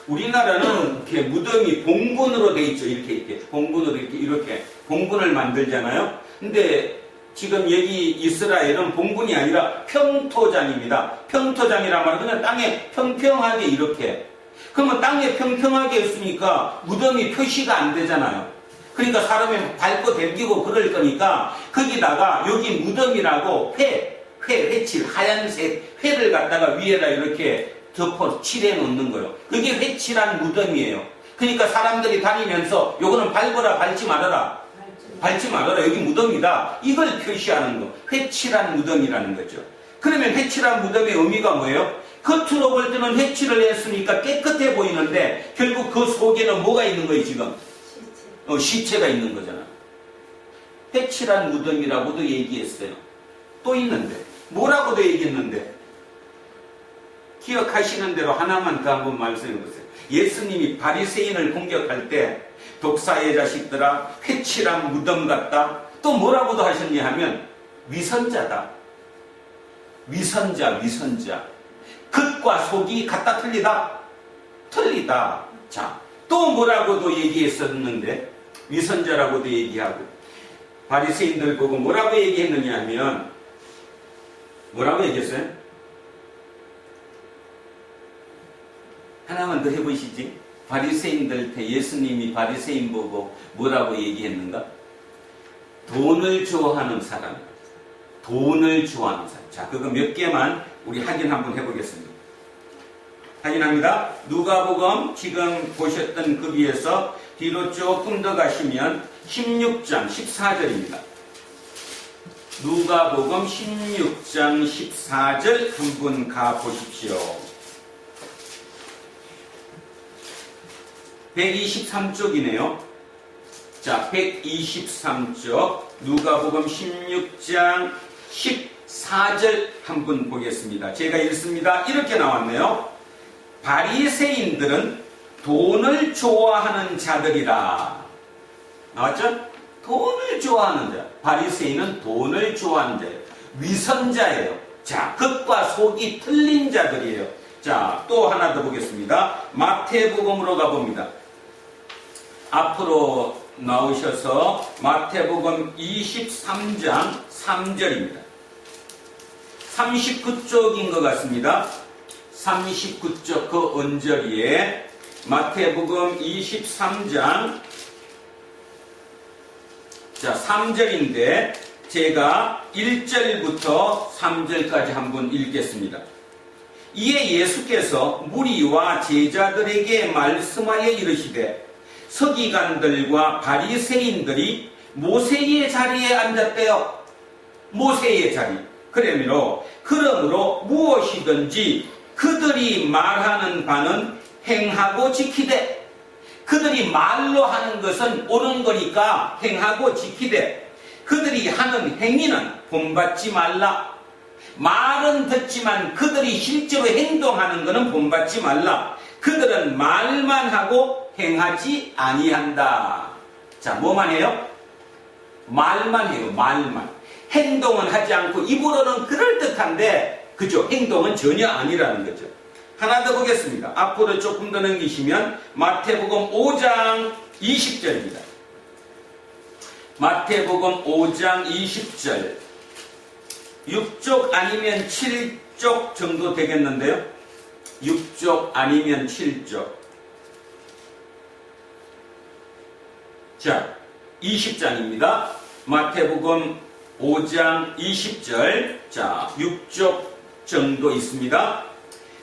우리나라는 이렇게 무덤이 봉분으로 돼 있죠. 이렇게 봉분으로 이렇게 봉분을 만들잖아요. 근데 지금 여기 이스라엘은 봉분이 아니라 평토장입니다. 평토장이란 말은 그냥 땅에 평평하게 이렇게. 그러면 땅에 평평하게 했으니까 무덤이 표시가 안 되잖아요. 그러니까 사람이 밟고 댕기고 그럴 거니까 거기다가 여기 무덤이라고 회칠, 하얀색 회를 갖다가 위에다 이렇게 덮어 칠해 놓는 거예요. 그게 회칠한 무덤이에요. 그러니까 사람들이 다니면서 요거는 밟아라, 밟지 말아라. 밟지 말아라. 여기 무덤이다. 이걸 표시하는 거. 회칠한 무덤이라는 거죠. 그러면 회칠한 무덤의 의미가 뭐예요? 겉으로 볼 때는 회칠을 했으니까 깨끗해 보이는데 결국 그 속에는 뭐가 있는 거예요, 지금? 시체가 있는 거잖아. 회칠한 무덤이라고도 얘기했어요. 또 있는데. 뭐라고도 얘기했는데. 기억하시는 대로 하나만 더 한번 말씀해 보세요. 예수님이 바리새인을 공격할 때 독사의 자식들아, 회칠한 무덤 같다. 또 뭐라고도 하셨냐 하면 위선자다. 위선자. 겉과 속이 같다 틀리다. 틀리다. 자, 또 뭐라고도 얘기했었는데, 위선자라고도 얘기하고, 바리새인들 보고 뭐라고 얘기했느냐 하면, 뭐라고 얘기했어요? 하나만 더 해보시지. 바리새인들한테 예수님이 바리새인 보고 뭐라고 얘기했는가? 돈을 좋아하는 사람. 돈을 좋아하는 사람. 자, 그거 몇 개만 우리 확인 한번 해보겠습니다. 확인합니다. 누가복음 지금 보셨던 거기에서 뒤로 조금 더 가시면 16장 14절입니다. 누가복음 16장 14절 한번 가보십시오. 123쪽이네요. 자, 123쪽 누가복음 16장 14절 한번 보겠습니다. 제가 읽습니다. 이렇게 나왔네요. 바리새인들은 돈을 좋아하는 자들이라. 나왔죠? 돈을 좋아하는 자. 바리새인은 돈을 좋아하는 자예요. 위선자예요. 자, 겉과 속이 틀린 자들이에요. 자, 또 하나 더 보겠습니다. 마태복음으로 가봅니다. 앞으로 나오셔서 마태복음 23장 3절입니다. 39쪽인 것 같습니다. 39쪽 그 언저리에 마태복음 23장 자 3절인데 제가 1절부터 3절까지 한번 읽겠습니다. 이에 예수께서 무리와 제자들에게 말씀하여 이르시되 서기관들과 바리새인들이 모세의 자리에 앉았대요. 모세의 자리. 그러므로 무엇이든지 그들이 말하는 바는 행하고 지키되, 그들이 말로 하는 것은 옳은 거니까 행하고 지키되, 그들이 하는 행위는 본받지 말라. 말은 듣지만 그들이 실제로 행동하는 것은 본받지 말라. 그들은 말만 하고 행하지 아니한다. 자, 뭐만 해요? 말만 해요. 말만. 행동은 하지 않고 입으로는 그럴듯한데, 그죠? 행동은 전혀 아니라는 거죠. 하나 더 보겠습니다. 앞으로 조금 더 넘기시면 마태복음 5장 20절입니다. 마태복음 5장 20절. 6쪽 아니면 7쪽 정도 되겠는데요. 6쪽 아니면 7쪽. 자, 20장입니다. 마태복음 5장 20절. 자, 6쪽 정도 있습니다.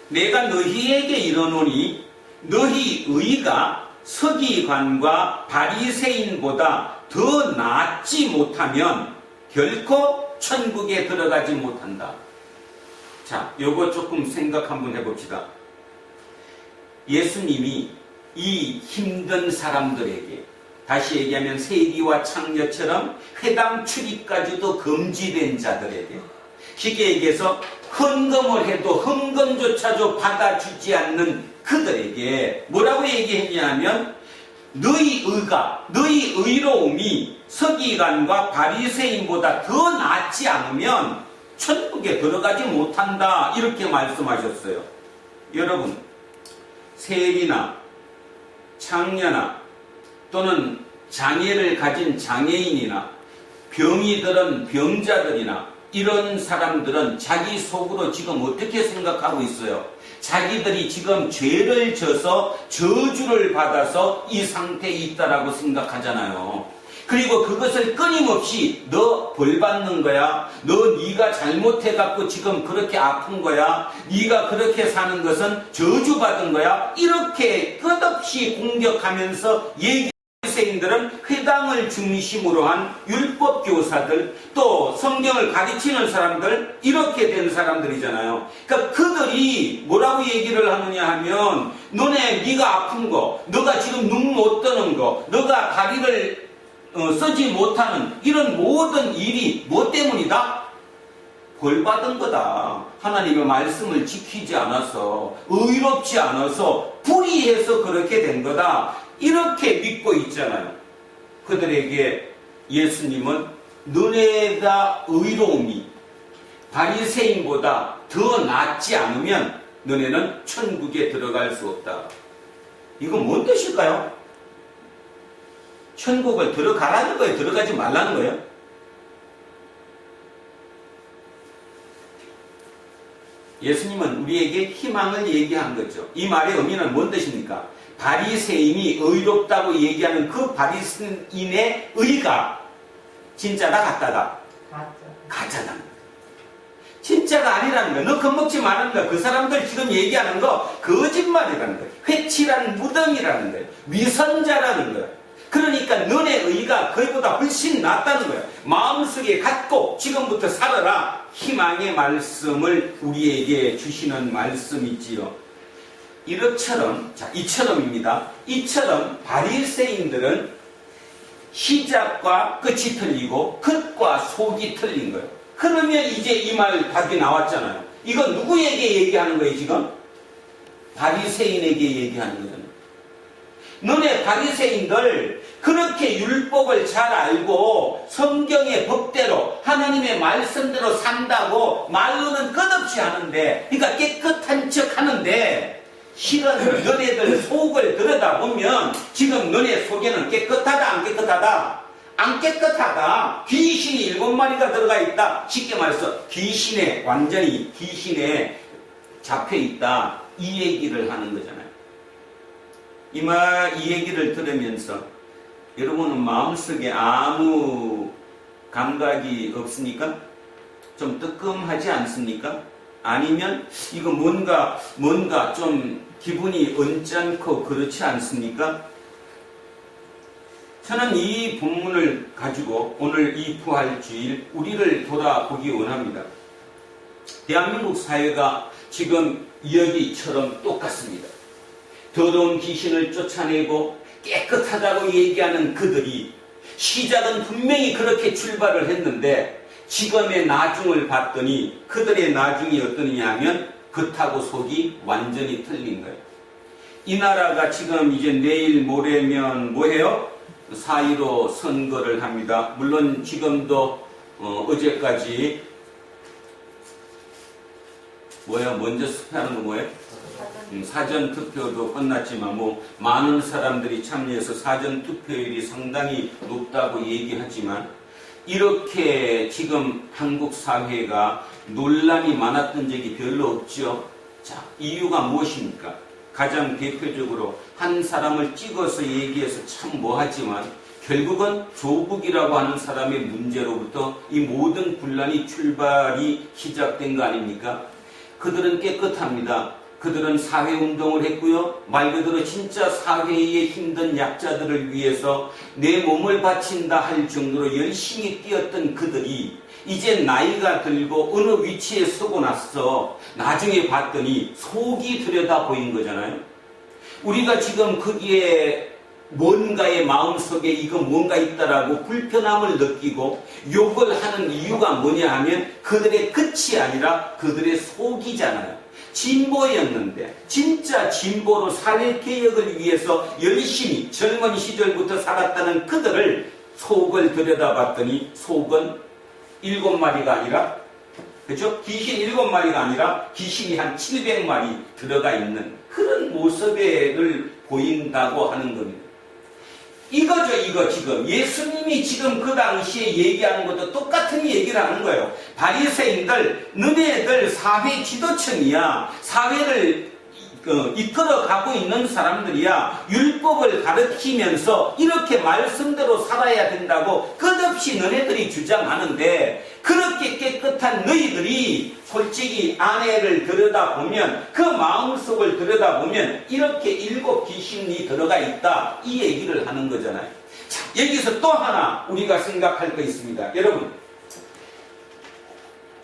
내가 너희에게 이르노니 너희 의가 서기관과 바리새인보다 더 낫지 못하면 결코 천국에 들어가지 못한다. 자, 요거 조금 생각 한번 해봅시다. 예수님이 이 힘든 사람들에게, 다시 얘기하면 세리와 창녀처럼 회당 출입까지도 금지된 자들에게, 쉽게 얘기해서 헌금을 해도 헌금조차도 받아주지 않는 그들에게 뭐라고 얘기했냐면, 너희 의가, 너희 의로움이 서기관과 바리새인보다 더 낫지 않으면 천국에 들어가지 못한다. 이렇게 말씀하셨어요. 여러분, 세리나 창녀나 또는 장애를 가진 장애인이나 병이 들은 병자들이나 이런 사람들은 자기 속으로 지금 어떻게 생각하고 있어요? 자기들이 지금 죄를 져서 저주를 받아서 이 상태에 있다라고 생각하잖아요. 그리고 그것을 끊임없이 너 벌 받는 거야, 네가 잘못해갖고 지금 그렇게 아픈 거야, 네가 그렇게 사는 것은 저주받은 거야, 이렇게 끝없이 공격하면서 바리새인들은 회당을 중심으로 한 율법 교사들, 또 성경을 가르치는 사람들, 이렇게 된 사람들이잖아요. 그러니까 그들이 뭐라고 얘기를 하느냐 하면, 너네 네가 아픈 거, 너가 지금 눈 못 뜨는 거, 너가 다리를 쓰지 못하는 이런 모든 일이 뭐 때문이다? 벌 받은 거다. 하나님의 말씀을 지키지 않아서, 의롭지 않아서, 불의해서 그렇게 된 거다. 이렇게 믿고 있잖아요. 그들에게 예수님은 너네가 의로움이 바리새인보다 더 낫지 않으면 너네는 천국에 들어갈 수 없다. 이건 뭔 뜻일까요? 천국을 들어가라는 거예요? 들어가지 말라는 거예요? 예수님은 우리에게 희망을 얘기한 거죠. 이 말의 의미는 뭔 뜻입니까? 바리새인이 의롭다고 얘기하는 그 바리새인의 의가 진짜다 가짜다? 가짜다. 진짜가 아니라는 거야. 너 겁먹지 말라는 거야. 그 사람들 지금 얘기하는 거 거짓말이라는 거야. 회칠한 무덤이라는 거야. 위선자라는 거야. 그러니까 너네 의가 그보다 훨씬 낫다는 거야. 마음속에 갖고 지금부터 살아라. 희망의 말씀을 우리에게 주시는 말씀이지요. 이처럼, 자, 이처럼입니다. 이처럼 바리새인들은 시작과 끝이 틀리고 끝과 속이 틀린 거예요. 그러면 이제 이 말 답이 나왔잖아요. 이건 누구에게 얘기하는 거예요, 지금? 바리새인에게 얘기하는 거잖아요. 너네 바리새인들 그렇게 율법을 잘 알고 성경의 법대로 하나님의 말씀대로 산다고 말로는 끝없이 하는데, 그러니까 깨끗한 척 하는데, 실은 너네들 속을 들여다보면 지금 너네 속에는 깨끗하다 안 깨끗하다? 안 깨끗하다. 귀신이 7마리가 들어가 있다. 쉽게 말해서 귀신에, 완전히 귀신에 잡혀있다. 이 얘기를 하는 거잖아요. 이 얘기를 들으면서 여러분은 마음속에 아무 감각이 없습니까? 좀 뜨끔하지 않습니까? 아니면 이거 뭔가 좀 기분이 언짢고 그렇지 않습니까? 저는 이 본문을 가지고 오늘 이 부활주일 우리를 돌아보기 원합니다. 대한민국 사회가 지금 여기처럼 똑같습니다. 더러운 귀신을 쫓아내고 깨끗하다고 얘기하는 그들이 시작은 분명히 그렇게 출발을 했는데 지금의 나중을 봤더니 그들의 나중이 어떠느냐 하면 겉하고 속이 완전히 틀린 거예요. 이 나라가 지금 이제 내일 모레면 뭐해요? 4.15 선거를 합니다. 물론 지금도 어제까지 먼저 투표하는 거 뭐예요? 사전 투표도 끝났지만 많은 사람들이 참여해서 사전 투표율이 상당히 높다고 얘기하지만 이렇게 지금 한국 사회가 논란이 많았던 적이 별로 없죠. 자, 이유가 무엇입니까? 가장 대표적으로 한 사람을 찍어서 얘기해서 참 뭐하지만 결국은 조국이라고 하는 사람의 문제로부터 이 모든 분란이 출발이 시작된 거 아닙니까? 그들은 깨끗합니다. 그들은 사회운동을 했고요. 말 그대로 진짜 사회의 힘든 약자들을 위해서 내 몸을 바친다 할 정도로 열심히 뛰었던 그들이 이제 나이가 들고 어느 위치에 서고 나서 나중에 봤더니 속이 들여다 보인 거잖아요. 우리가 지금 거기에 뭔가의 마음속에 이거 뭔가 있다라고 불편함을 느끼고 욕을 하는 이유가 뭐냐 하면 그들의 끝이 아니라 그들의 속이잖아요. 진보였는데 진짜 진보로 사회개혁을 위해서 열심히 젊은 시절부터 살았다는 그들을 속을 들여다봤더니 속은 7마리가 아니라 그죠? 귀신 7마리가 아니라 귀신이 한 700마리 들어가 있는 그런 모습을 보인다고 하는 겁니다. 이거죠, 이거 지금. 예수님이 지금 그 당시에 얘기하는 것도 똑같은 얘기를 하는 거예요. 바리새인들, 너네들 사회 지도층이야. 사회를 이끌어 가고 있는 사람들이야. 율법을 가르치면서 이렇게 말씀대로 살아야 된다고 끝없이 너네들이 주장하는데 그렇게 깨끗한 너희들이 솔직히 아내를 들여다보면 그 마음속을 들여다보면 이렇게 7 귀신이 들어가 있다. 이 얘기를 하는 거잖아요. 자, 여기서 또 하나 우리가 생각할 거 있습니다. 여러분,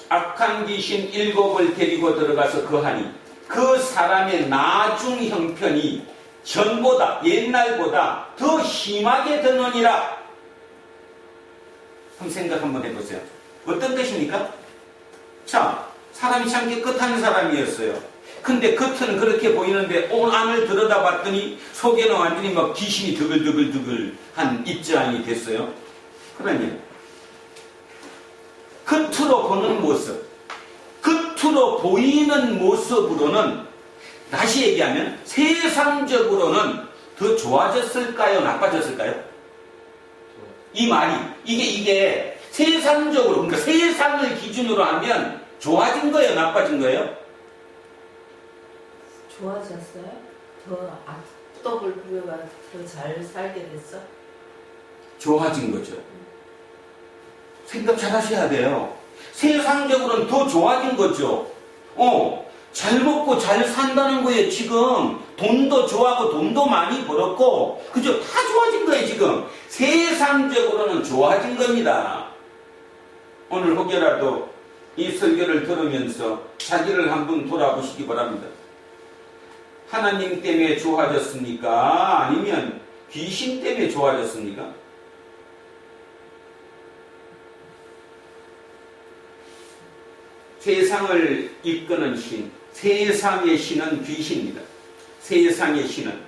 악한 귀신 7을 데리고 들어가서 거하니 그 사람의 나중 형편이 전보다 옛날보다 더 심하게 되느니라. 한번 생각 한번 해보세요. 어떤 뜻입니까? 자, 사람이 참 깨끗한 사람이었어요. 근데 겉은 그렇게 보이는데 오늘 안을 들여다봤더니 속에는 완전히 막 귀신이 드글드글한 입장이 됐어요. 그러니 겉으로 보는 모습, 겉으로 보이는 모습으로는 다시 얘기하면 세상적으로는 더 좋아졌을까요? 나빠졌을까요? 이 말이 이게 세상적으로 그러니까 세상을 기준으로 하면 좋아진 거예요? 나빠진 거예요? 좋아졌어요? 더 악덕을 부려가 더 잘 살게 됐어? 좋아진 거죠. 생각 잘 하셔야 돼요. 세상적으로는 더 좋아진 거죠. 잘 먹고 잘 산다는 거예요, 지금. 돈도 좋아하고 돈도 많이 벌었고, 그죠? 다 좋아진 거예요, 지금. 세상적으로는 좋아진 겁니다. 오늘 혹여라도 이 설교를 들으면서 자기를 한번 돌아보시기 바랍니다. 하나님 때문에 좋아졌습니까? 아니면 귀신 때문에 좋아졌습니까? 세상을 이끄는 신, 세상의 신은 귀신입니다. 세상의 신은.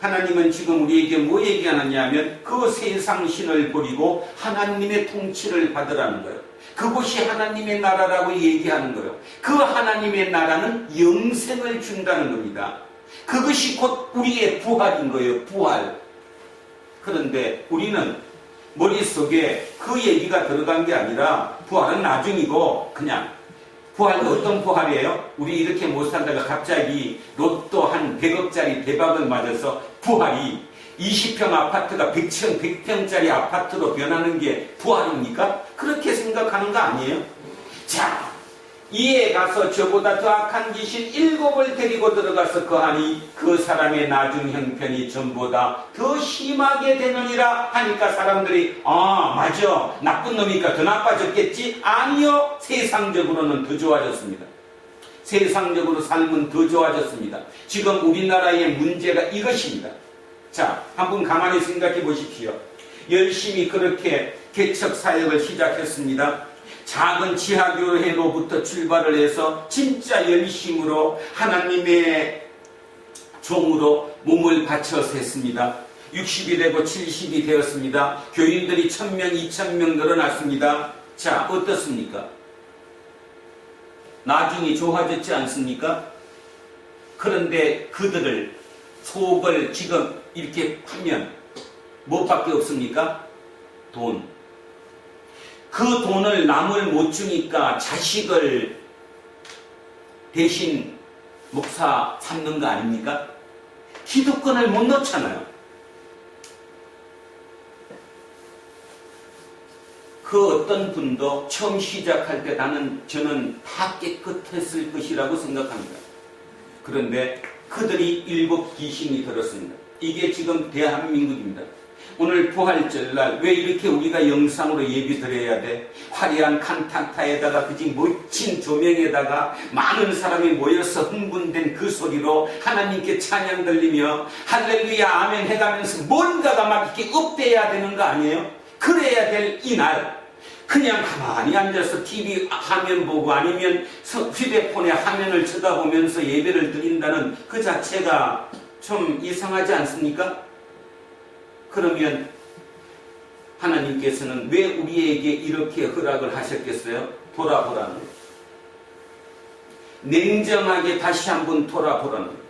하나님은 지금 우리에게 뭐 얘기하느냐 하면 그 세상 신을 버리고 하나님의 통치를 받으라는 거예요. 그곳이 하나님의 나라라고 얘기하는 거예요. 그 하나님의 나라는 영생을 준다는 겁니다. 그것이 곧 우리의 부활인 거예요. 부활. 그런데 우리는 머릿속에 그 얘기가 들어간 게 아니라 부활은 나중이고 그냥 부활은 어떤 부활이에요? 우리 이렇게 못 살다가 갑자기 로또 한 100억짜리 대박을 맞아서 부활이 20평 아파트가 100평짜리 아파트로 변하는 게 부활입니까? 그렇게 생각하는 거 아니에요? 자, 이에 가서 저보다 더 악한 귀신 7을 데리고 들어가서 거하니 그 사람의 나중 형편이 전보다 더 심하게 되느니라 하니까 사람들이 맞아, 나쁜 놈이니까 더 나빠졌겠지? 아니요, 세상적으로는 더 좋아졌습니다. 세상적으로 삶은 더 좋아졌습니다. 지금 우리나라의 문제가 이것입니다. 자, 한번 가만히 생각해 보십시오. 열심히 그렇게 개척 사역을 시작했습니다. 작은 지하교회로부터 출발을 해서 진짜 열심으로 하나님의 종으로 몸을 바쳐서 했습니다. 60이 되고 70이 되었습니다. 교인들이 1000명, 2000명 늘어났습니다. 자, 어떻습니까? 나중이 좋아졌지 않습니까? 그런데 그들을 속을 지금 이렇게 파면 뭐밖에 없습니까? 돈. 그 돈을 남을 못 주니까 자식을 대신 목사 삼는 거 아닙니까? 기득권을 못 넣잖아요. 그 어떤 분도 처음 시작할 때 저는 다 깨끗했을 것이라고 생각합니다. 그런데 그들이 7 귀신이 들었습니다. 이게 지금 대한민국입니다. 오늘 부활절날 왜 이렇게 우리가 영상으로 예비 드려야 돼? 화려한 칸타타에다가 그지 멋진 조명에다가 많은 사람이 모여서 흥분된 그 소리로 하나님께 찬양 들리며 할렐루야 아멘 해가면서 뭔가가 막 이렇게 업돼야 되는 거 아니에요? 그래야 될 이날 그냥 가만히 앉아서 TV 화면 보고 아니면 휴대폰의 화면을 쳐다보면서 예배를 드린다는 그 자체가 좀 이상하지 않습니까? 그러면 하나님께서는 왜 우리에게 이렇게 허락을 하셨겠어요? 돌아보라는 거예요. 냉정하게 다시 한번 돌아보라는 거예요.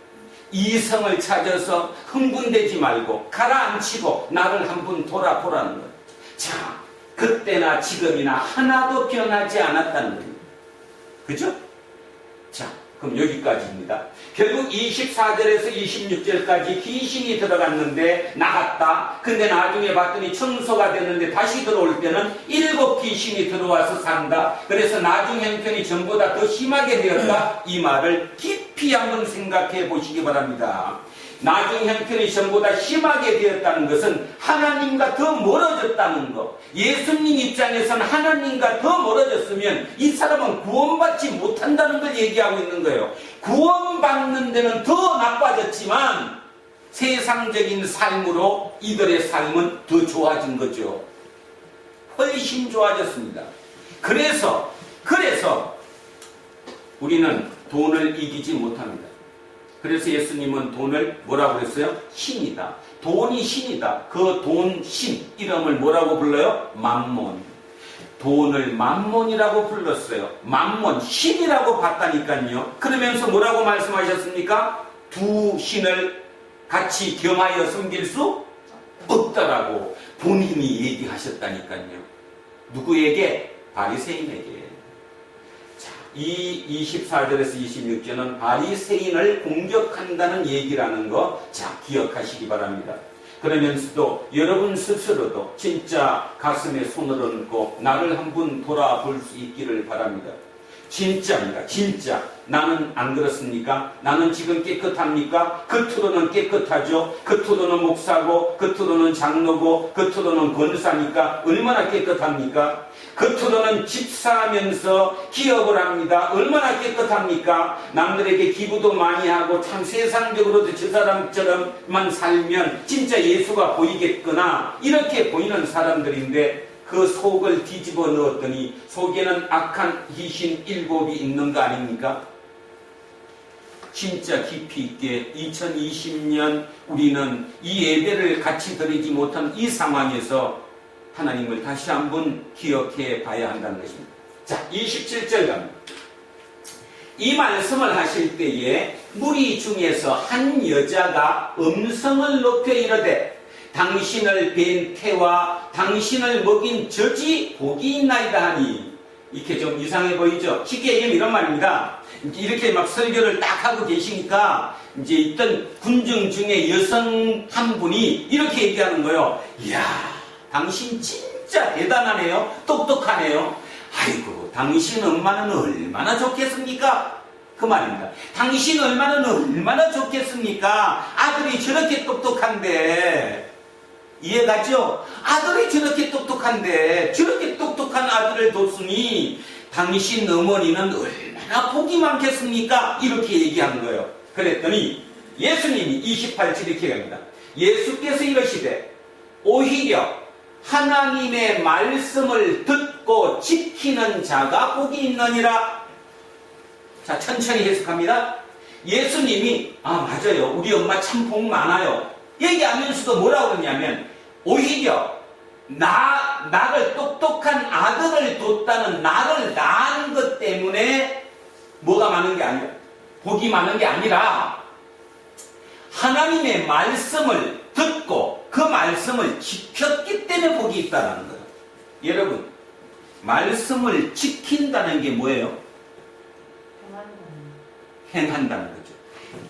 이성을 찾아서 흥분되지 말고 가라앉히고 나를 한번 돌아보라는 거예요. 자, 그때나 지금이나 하나도 변하지 않았다는 거예요. 그죠? 자, 그럼 여기까지입니다. 결국 24절에서 26절까지 귀신이 들어갔는데 나갔다. 근데 나중에 봤더니 청소가 됐는데 다시 들어올 때는 7 귀신이 들어와서 산다. 그래서 나중 형편이 전보다 더 심하게 되었다. 이 말을 깊이 한번 생각해 보시기 바랍니다. 나중 형편이 전보다 심하게 되었다는 것은 하나님과 더 멀어졌다는 것. 예수님 입장에서는 하나님과 더 멀어졌으면 이 사람은 구원받지 못한다는 걸 얘기하고 있는 거예요. 구원받는 데는 더 나빠졌지만 세상적인 삶으로 이들의 삶은 더 좋아진 거죠. 훨씬 좋아졌습니다. 그래서 우리는 돈을 이기지 못합니다. 그래서 예수님은 돈을 뭐라고 그랬어요? 신이다. 돈이 신이다. 그 돈 신 이름을 뭐라고 불러요? 맘몬. 돈을 맘몬이라고 불렀어요. 맘몬 신이라고 봤다니까요. 그러면서 뭐라고 말씀하셨습니까? 두 신을 같이 겸하여 섬길 수 없다라고 본인이 얘기하셨다니까요. 누구에게? 바리새인에게. 이 24절에서 26절은 바리새인을 공격한다는 얘기라는 거, 자, 기억하시기 바랍니다. 그러면서도 여러분 스스로도 진짜 가슴에 손을 얹고 나를 한번 돌아볼 수 있기를 바랍니다. 진짜입니다. 진짜. 나는 안 그렇습니까? 나는 지금 깨끗합니까? 겉으로는 깨끗하죠. 겉으로는 목사고, 겉으로는 장로고, 겉으로는 권사니까 얼마나 깨끗합니까? 겉으로는 집사하면서 기업을 합니다. 얼마나 깨끗합니까? 남들에게 기부도 많이 하고 참 세상적으로도 저 사람처럼만 살면 진짜 예수가 보이겠구나 이렇게 보이는 사람들인데 그 속을 뒤집어 넣었더니 속에는 악한 귀신 7이 있는 거 아닙니까? 진짜 깊이 있게 2020년 우리는 이 예배를 같이 드리지 못한 이 상황에서 하나님을 다시 한번 기억해 봐야 한다는 것입니다. 자, 27절 갑니다. 이 말씀을 하실 때에 무리 중에서 한 여자가 음성을 높여 이르되 당신을 뵌 태와 당신을 먹인 젖이 복이 있나이다 하니, 이렇게 좀 이상해 보이죠? 쉽게 얘기하면 이런 말입니다. 이렇게 막 설교를 딱 하고 계시니까 이제 있던 군중 중에 여성 한 분이 이렇게 얘기하는 거예요. 이야, 당신 진짜 대단하네요. 똑똑하네요. 아이고, 당신 엄마는 얼마나 좋겠습니까? 그 말입니다. 당신 엄마는 얼마나 좋겠습니까? 아들이 저렇게 똑똑한데, 이해가죠? 아들이 저렇게 똑똑한데, 저렇게 똑똑한 아들을 뒀으니, 당신 어머니는 얼마나 복이 많겠습니까? 이렇게 얘기한 거예요. 그랬더니, 예수님이 28절 이렇게 갑니다. 예수께서 이러시되, 오히려 하나님의 말씀을 듣고 지키는 자가 복이 있느니라. 자, 천천히 해석합니다. 예수님이 맞아요. 우리 엄마 참 복 많아요. 얘기하면서도 뭐라고 그러냐면 오히려 나를 똑똑한 아들을 뒀다는 나를 낳은 것 때문에 뭐가 많은 게 아니라 복이 많은 게 아니라 하나님의 말씀을 듣고 그 말씀을 지켰기 때문에 복이 있다는 거예요. 여러분, 말씀을 지킨다는 게 뭐예요? 행한다는 거죠.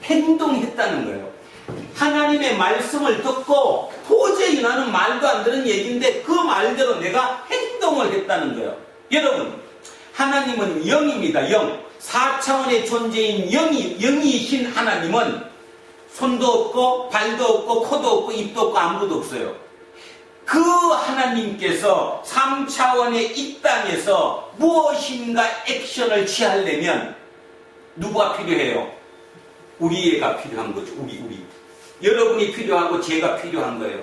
행동했다는 거예요. 하나님의 말씀을 듣고 도저히 나는 말도 안 되는 얘기인데 그 말대로 내가 행동을 했다는 거예요. 여러분, 하나님은 영입니다. 영. 4차원의 존재인 영이신 하나님은 손도 없고 발도 없고 코도 없고 입도 없고 아무것도 없어요. 그 하나님께서 3차원의 이 땅에서 무엇인가 액션을 취하려면 누구가 필요해요? 우리 애가 필요한 거죠. 우리. 여러분이 필요하고 제가 필요한 거예요.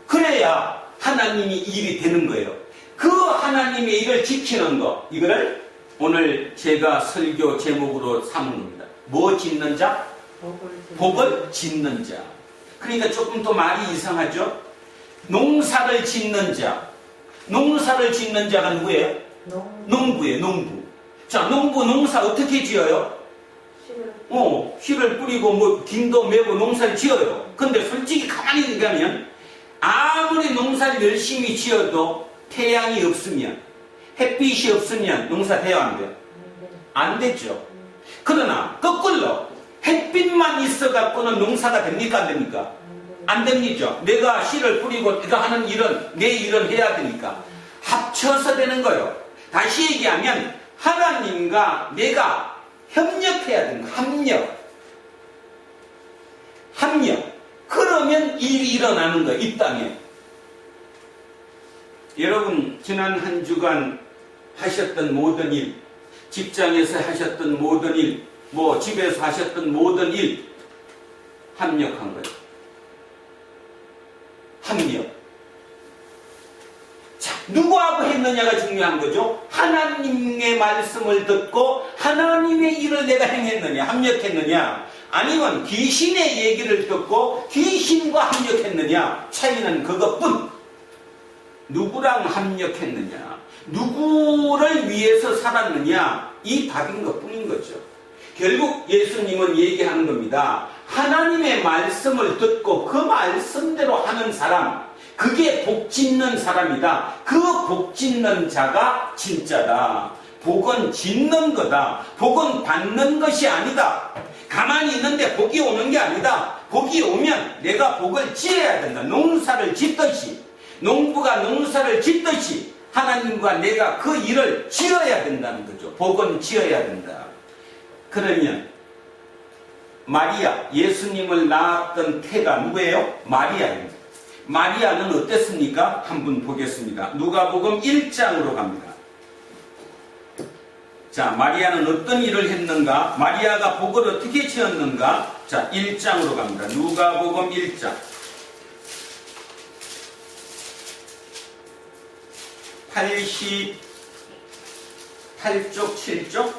그래야 하나님이 일이 되는 거예요. 그 하나님의 일을 지키는 거, 이거를 오늘 제가 설교 제목으로 삼은 겁니다. 뭐 짓는 자? 복을 짓는 자. 그러니까 조금 더 말이 이상하죠? 농사를 짓는 자. 농사를 짓는 자가 누구예요? 농부예요, 농부. 자, 농사 어떻게 지어요? 씨를 뿌리고 김도 메고 농사를 지어요. 근데 솔직히 가만히 생각하면 아무리 농사를 열심히 지어도 태양이 없으면, 햇빛이 없으면 농사 돼요, 안 돼요? 안 되죠. 그러나 거꾸로 햇빛만 있어갖고는 농사가 됩니까, 안 됩니까? 안 됩니다. 내가 씨를 뿌리고 내가 하는 일은 내 일은 해야 되니까 합쳐서 되는 거예요. 다시 얘기하면 하나님과 내가 협력해야 되는 거예요. 합력. 그러면 일이 일어나는 거예요, 이 땅에. 여러분, 지난 한 주간 하셨던 모든 일, 직장에서 하셨던 모든 일, 집에서 하셨던 모든 일, 합력한 거예요. 합력. 자, 누구하고 했느냐가 중요한 거죠. 하나님의 말씀을 듣고 하나님의 일을 내가 행했느냐, 합력했느냐, 아니면 귀신의 얘기를 듣고 귀신과 합력했느냐, 차이는 그것뿐. 누구랑 합력했느냐, 누구를 위해서 살았느냐, 이 답인 것뿐인 거죠. 결국 예수님은 얘기하는 겁니다. 하나님의 말씀을 듣고 그 말씀대로 하는 사람, 그게 복 짓는 사람이다. 그 복 짓는 자가 진짜다. 복은 짓는 거다. 복은 받는 것이 아니다. 가만히 있는데 복이 오는 게 아니다. 복이 오면 내가 복을 지어야 된다. 농사를 짓듯이, 농부가 농사를 짓듯이 하나님과 내가 그 일을 지어야 된다는 거죠. 복은 지어야 된다. 그러면 마리아, 예수님을 낳았던 태가 누구예요? 마리아입니다. 마리아는 어땠습니까? 한번 보겠습니다. 누가복음 1장으로 갑니다. 자, 마리아는 어떤 일을 했는가? 마리아가 복을 어떻게 지었는가? 자, 1장으로 갑니다. 누가복음 1장. 88쪽, 7쪽?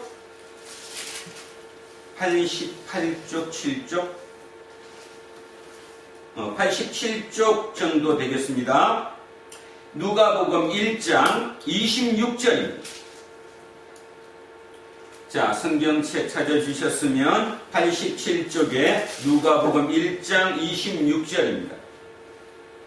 88쪽, 7쪽? 87쪽 정도 되겠습니다. 누가복음 1장 26절입니다. 자, 성경책 찾아주셨으면 87쪽에 누가복음 1장 26절입니다.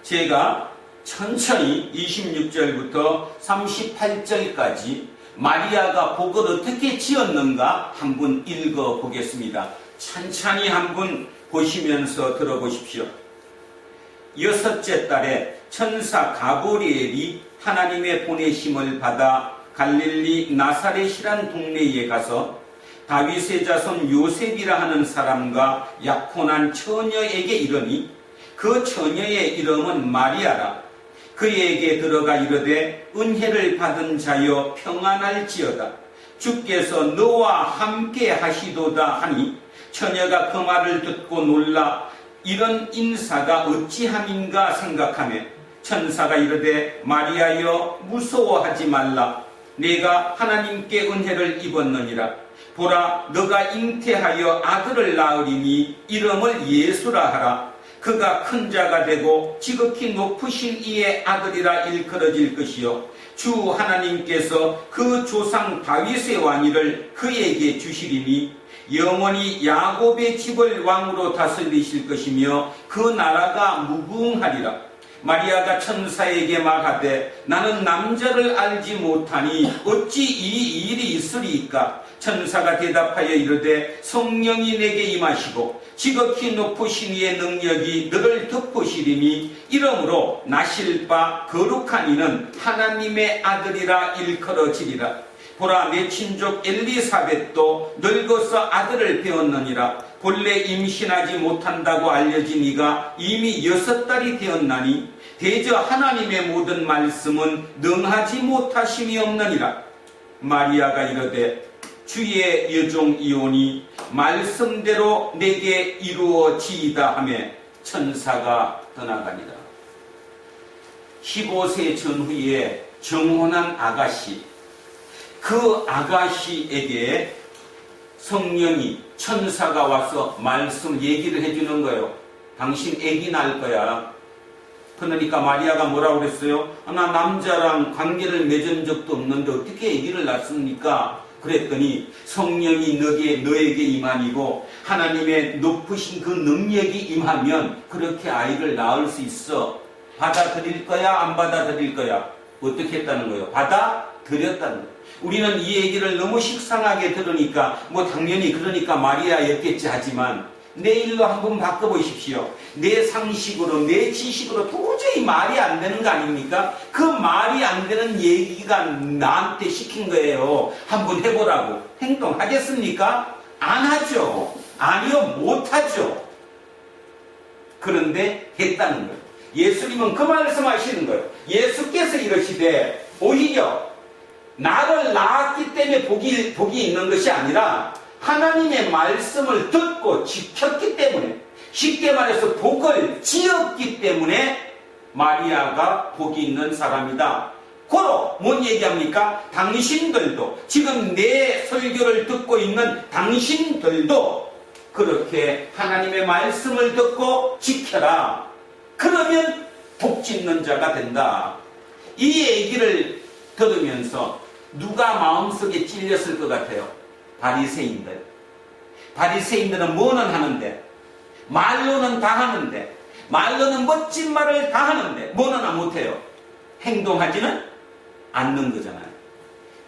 제가 천천히 26절부터 38절까지 마리아가 복을 어떻게 지었는가 한번 읽어보겠습니다. 천천히 한번 보시면서 들어보십시오. 6째 달에 천사 가브리엘이 하나님의 보내심을 받아 갈릴리 나사렛이란 동네에 가서 다윗의 자손 요셉이라 하는 사람과 약혼한 처녀에게 이르니 그 처녀의 이름은 마리아라. 그에게 들어가 이르되 은혜를 받은 자여 평안할지어다. 주께서 너와 함께 하시도다 하니 처녀가 그 말을 듣고 놀라 이런 인사가 어찌함인가 생각하며 천사가 이르되 마리아여 무서워하지 말라. 내가 하나님께 은혜를 입었느니라. 보라 너가 잉태하여 아들을 낳으리니 이름을 예수라 하라. 그가 큰 자가 되고 지극히 높으신 이의 아들이라 일컬어질 것이요 주 하나님께서 그 조상 다윗의 왕위를 그에게 주시리니 영원히 야곱의 집을 왕으로 다스리실 것이며 그 나라가 무궁하리라. 마리아가 천사에게 말하되 나는 남자를 알지 못하니 어찌 이 일이 있으리이까. 천사가 대답하여 이르되 성령이 내게 임하시고 지극히 높으신 이의 능력이 너를 덮으시리니 이러므로 나실 바 거룩한 이는 하나님의 아들이라 일컬어지리라. 보라 내 친족 엘리사벳도 늙어서 아들을 배웠느니라. 본래 임신하지 못한다고 알려진 이가 이미 6달이 되었나니 대저 하나님의 모든 말씀은 능하지 못하심이 없느니라. 마리아가 이르되 주의 여종이오니 말씀대로 내게 이루어지이다 하며 천사가 떠나가니라. 15세 전후에 정혼한 아가씨, 그 아가씨에게 성령이 천사가 와서 말씀 얘기를 해주는 거예요. 당신 아기 낳을 거야. 그러니까 마리아가 뭐라고 그랬어요? 나 남자랑 관계를 맺은 적도 없는데 어떻게 아기를 낳습니까? 그랬더니 성령이 너에게 임하니고 하나님의 높으신 그 능력이 임하면 그렇게 아이를 낳을 수 있어. 받아들일 거야? 안 받아들일 거야? 어떻게 했다는 거예요? 받아들였다는 거예요. 우리는 이 얘기를 너무 식상하게 들으니까 당연히 그러니까 마리아였겠지 하지만 내 일로 한번 바꿔보십시오. 내 상식으로 내 지식으로 도저히 말이 안 되는 거 아닙니까? 그 말이 안 되는 얘기가 나한테 시킨 거예요. 한번 해보라고. 행동하겠습니까? 안 하죠. 아니요, 못하죠. 그런데 했다는 거예요. 예수님은 그 말씀하시는 거예요. 예수께서 이러시되 오히려 나를 낳았기 때문에 복이 있는 것이 아니라 하나님의 말씀을 듣고 지켰기 때문에, 쉽게 말해서 복을 지었기 때문에 마리아가 복이 있는 사람이다. 고로 뭔 얘기합니까? 당신들도, 지금 내 설교를 듣고 있는 당신들도 그렇게 하나님의 말씀을 듣고 지켜라. 그러면 복 짓는 자가 된다. 이 얘기를 들으면서 누가 마음속에 찔렸을 것 같아요? 바리새인들은 뭐는 하는데, 말로는 다 하는데, 말로는 멋진 말을 다 하는데 뭐는 못해요? 행동하지는 않는 거잖아요.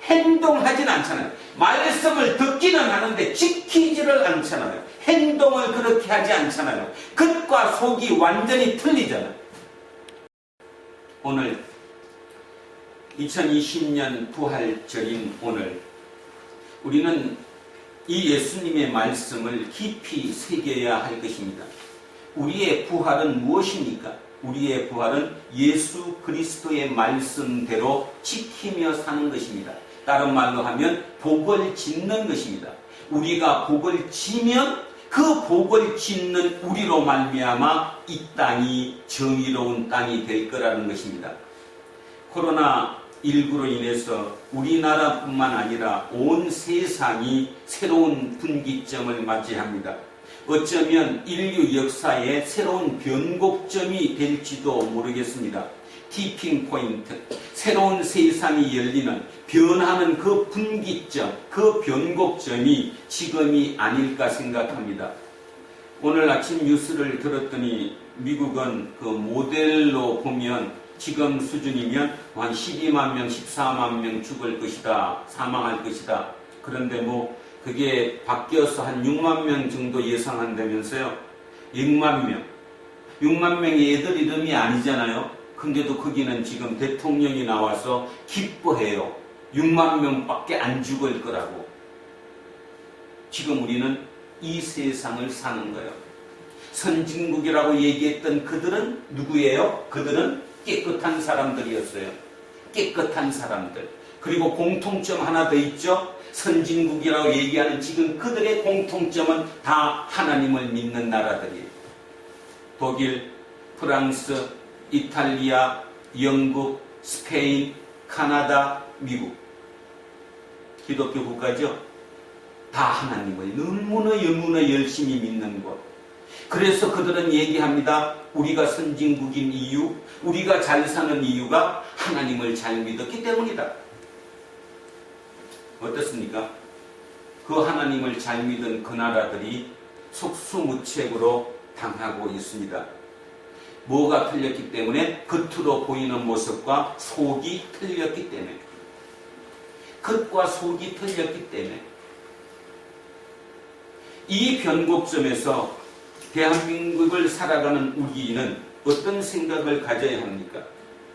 행동하지는 않잖아요. 말씀을 듣기는 하는데 지키지를 않잖아요. 행동을 그렇게 하지 않잖아요. 겉과 속이 완전히 틀리잖아요. 오늘 2020년 부활절인 오늘 우리는 이 예수님의 말씀을 깊이 새겨야 할 것입니다. 우리의 부활은 무엇입니까? 우리의 부활은 예수 그리스도의 말씀대로 지키며 사는 것입니다. 다른 말로 하면 복을 짓는 것입니다. 우리가 복을 지면 그 복을 짓는 우리로 말미암아 이 땅이 정의로운 땅이 될 거라는 것입니다. 코로나19로 인해서 우리나라뿐만 아니라 온 세상이 새로운 분기점을 맞이합니다. 어쩌면 인류 역사의 새로운 변곡점이 될지도 모르겠습니다. 티핑 포인트, 새로운 세상이 열리는, 변하는 그 분기점, 그 변곡점이 지금이 아닐까 생각합니다. 오늘 아침 뉴스를 들었더니 미국은 그 모델로 보면 지금 수준이면 한 12만 명, 14만 명 죽을 것이다, 사망할 것이다. 그런데 그게 바뀌어서 한 6만 명 정도 예상한다면서요. 6만 명. 6만 명의 애들 이름이 아니잖아요. 근데도 거기는 지금 대통령이 나와서 기뻐해요. 6만 명밖에 안 죽을 거라고. 지금 우리는 이 세상을 사는 거예요. 선진국이라고 얘기했던 그들은 누구예요? 그들은 깨끗한 사람들이었어요. 깨끗한 사람들. 그리고 공통점 하나 더 있죠. 선진국이라고 얘기하는 지금 그들의 공통점은 다 하나님을 믿는 나라들이에요. 독일, 프랑스, 이탈리아, 영국, 스페인, 카나다, 미국. 기독교 국가죠. 다 하나님을 너무나 열심히 믿는 곳. 그래서 그들은 얘기합니다. 우리가 선진국인 이유, 우리가 잘 사는 이유가 하나님을 잘 믿었기 때문이다. 어떻습니까? 그 하나님을 잘 믿은 그 나라들이 속수무책으로 당하고 있습니다. 뭐가 틀렸기 때문에? 겉으로 보이는 모습과 속이 틀렸기 때문에. 겉과 속이 틀렸기 때문에. 이 변곡점에서 대한민국을 살아가는 우리는 어떤 생각을 가져야 합니까?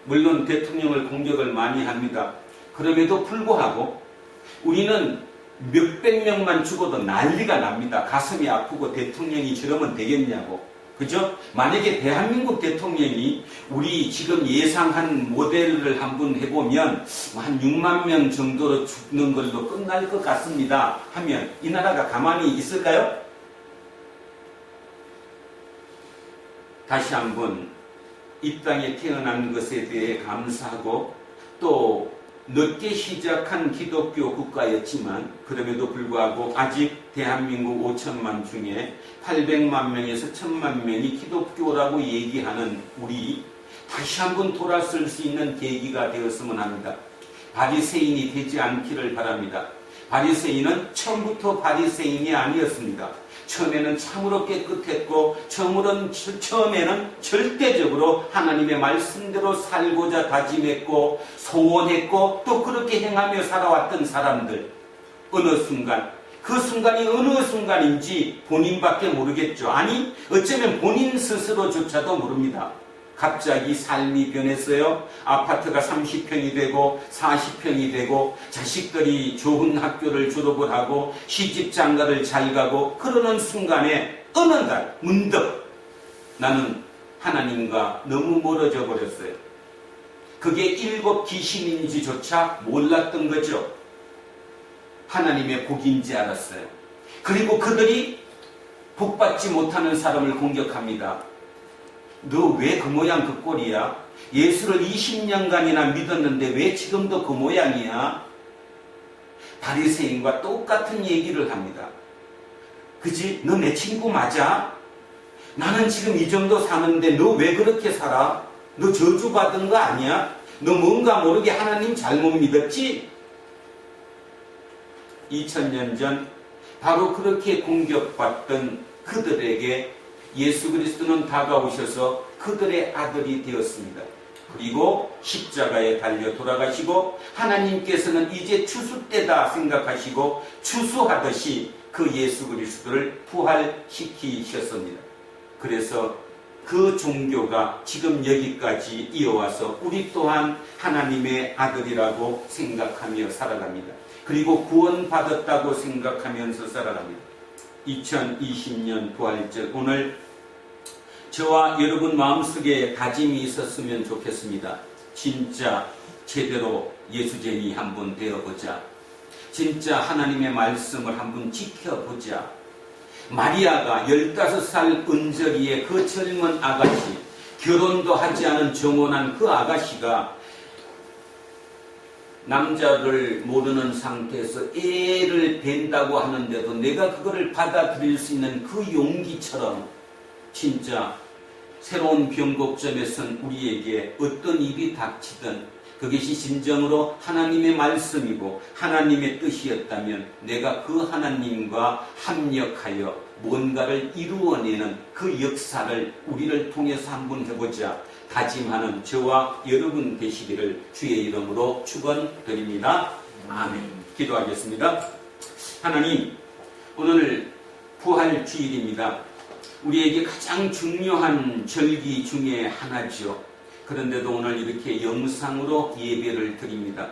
물론 대통령을 공격을 많이 합니다. 그럼에도 불구하고 우리는 몇백 명만 죽어도 난리가 납니다. 가슴이 아프고 대통령이 저러면 되겠냐고. 그죠? 만약에 대한민국 대통령이 우리 지금 예상한 모델을 한번 해보면 한 6만 명 정도로 죽는 걸로 끝날 것 같습니다 하면 이 나라가 가만히 있을까요? 다시 한번 이 땅에 태어난 것에 대해 감사하고 또 늦게 시작한 기독교 국가였지만 그럼에도 불구하고 아직 대한민국 5천만 중에 800만 명에서 1000만 명이 기독교라고 얘기하는 우리 다시 한번 돌아설 수 있는 계기가 되었으면 합니다. 바리새인이 되지 않기를 바랍니다. 바리새인은 처음부터 바리새인이 아니었습니다. 처음에는 참으로 깨끗했고 처음에는 절대적으로 하나님의 말씀대로 살고자 다짐했고 소원했고 또 그렇게 행하며 살아왔던 사람들. 어느 순간 그 순간이 어느 순간인지 본인밖에 모르겠죠. 아니 어쩌면 본인 스스로조차도 모릅니다. 갑자기 삶이 변했어요. 아파트가 30평이 되고 40평이 되고 자식들이 좋은 학교를 졸업을 하고 시집 장가를 잘 가고 그러는 순간에 어느 날 문득 나는 하나님과 너무 멀어져 버렸어요. 그게 일곱 귀신인지조차 몰랐던 거죠. 하나님의 복인지 알았어요. 그리고 그들이 복받지 못하는 사람을 공격합니다. 너 왜 그 모양 그 꼴이야? 예수를 20년간이나 믿었는데 왜 지금도 그 모양이야? 바리새인과 똑같은 얘기를 합니다. 그지? 너 내 친구 맞아? 나는 지금 이 정도 사는데 너 왜 그렇게 살아? 너 저주받은 거 아니야? 너 뭔가 모르게 하나님 잘못 믿었지? 2000년 전 바로 그렇게 공격받던 그들에게 예수 그리스도는 다가오셔서 그들의 아들이 되었습니다. 그리고 십자가에 달려 돌아가시고 하나님께서는 이제 추수 때다 생각하시고 추수하듯이 그 예수 그리스도를 부활시키셨습니다. 그래서 그 종교가 지금 여기까지 이어와서 우리 또한 하나님의 아들이라고 생각하며 살아갑니다. 그리고 구원받았다고 생각하면서 살아갑니다. 2020년 부활절 오늘 저와 여러분 마음속에 다짐이 있었으면 좋겠습니다. 진짜 제대로 예수쟁이 한번 되어보자. 진짜 하나님의 말씀을 한번 지켜보자. 마리아가 15살 은저리의 그 젊은 아가씨, 결혼도 하지 않은 정혼한 그 아가씨가 남자를 모르는 상태에서 애를 뵌다고 하는데도 내가 그거를 받아들일 수 있는 그 용기처럼 진짜 새로운 변곡점에선 우리에게 어떤 일이 닥치든 그것이 진정으로 하나님의 말씀이고 하나님의 뜻이었다면 내가 그 하나님과 합력하여 뭔가를 이루어내는 그 역사를 우리를 통해서 한번 해보자 다짐하는 저와 여러분 되시기를 주의 이름으로 축원드립니다. 아멘. 기도하겠습니다. 하나님, 오늘 부활주일입니다. 우리에게 가장 중요한 절기 중에 하나죠. 그런데도 오늘 이렇게 영상으로 예배를 드립니다.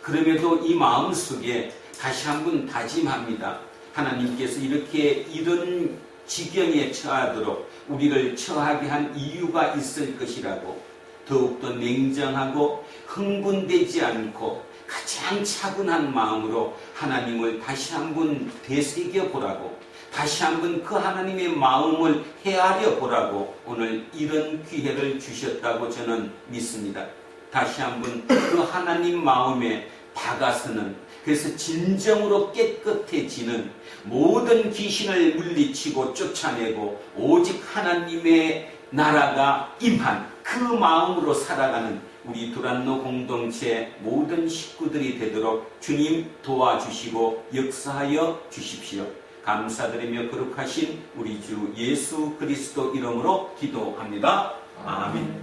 그럼에도 이 마음속에 다시 한번 다짐합니다. 하나님께서 이렇게 이런 지경에 처하도록 우리를 처하게 한 이유가 있을 것이라고, 더욱더 냉정하고 흥분되지 않고 가장 차분한 마음으로 하나님을 다시 한번 되새겨 보라고, 다시 한번 그 하나님의 마음을 헤아려 보라고 오늘 이런 기회를 주셨다고 저는 믿습니다. 다시 한번 그 하나님 마음에 다가서는, 그래서 진정으로 깨끗해지는, 모든 귀신을 물리치고 쫓아내고 오직 하나님의 나라가 임한 그 마음으로 살아가는 우리 두란노 공동체 모든 식구들이 되도록 주님 도와주시고 역사하여 주십시오. 감사드리며 거룩하신 우리 주 예수 그리스도 이름으로 기도합니다. 아멘.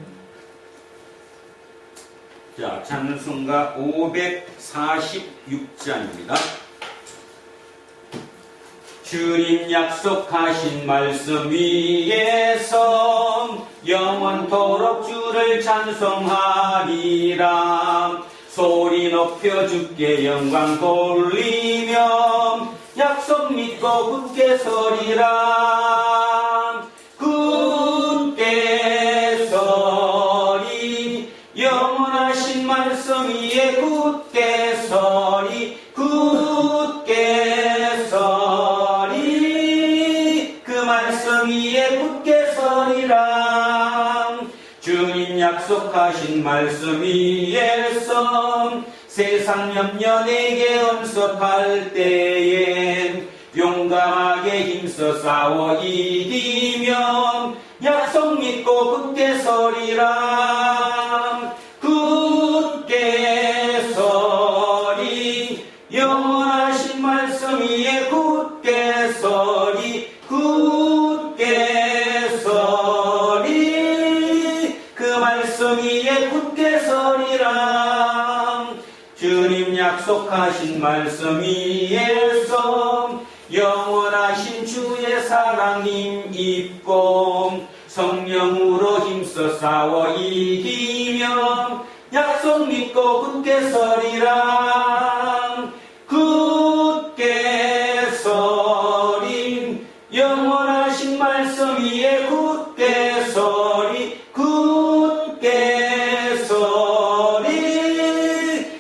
자, 찬송가 546장입니다. 주님 약속하신 말씀 위에서 영원토록 주를 찬송하리라. 소리 높여 주께 영광 돌리며 약속 믿고 굳게 서리라. 굳게 서리, 영원하신 말씀 위에 굳게 서리, 굳게 서리, 그 말씀 위에 굳게 서리라. 주님 약속하신 말씀 위에서 세상 염려 내게 엄습할 때에 용감하게 힘써 싸워 이기며 약속 믿고 굳게 서리라. 굳게 서리, 영원하신 말씀 위에 굳게 서리, 굳게 서리, 그 말씀 위에 굳게 서리라. 주님 약속하신 말씀 위에서 영원하신 주의 사랑 힘입고 성령으로 힘써 싸워 이기며 약속 믿고 굳게 서리라. 굳게 서리, 영원하신 말씀 위에 굳게 서리, 굳게 서리,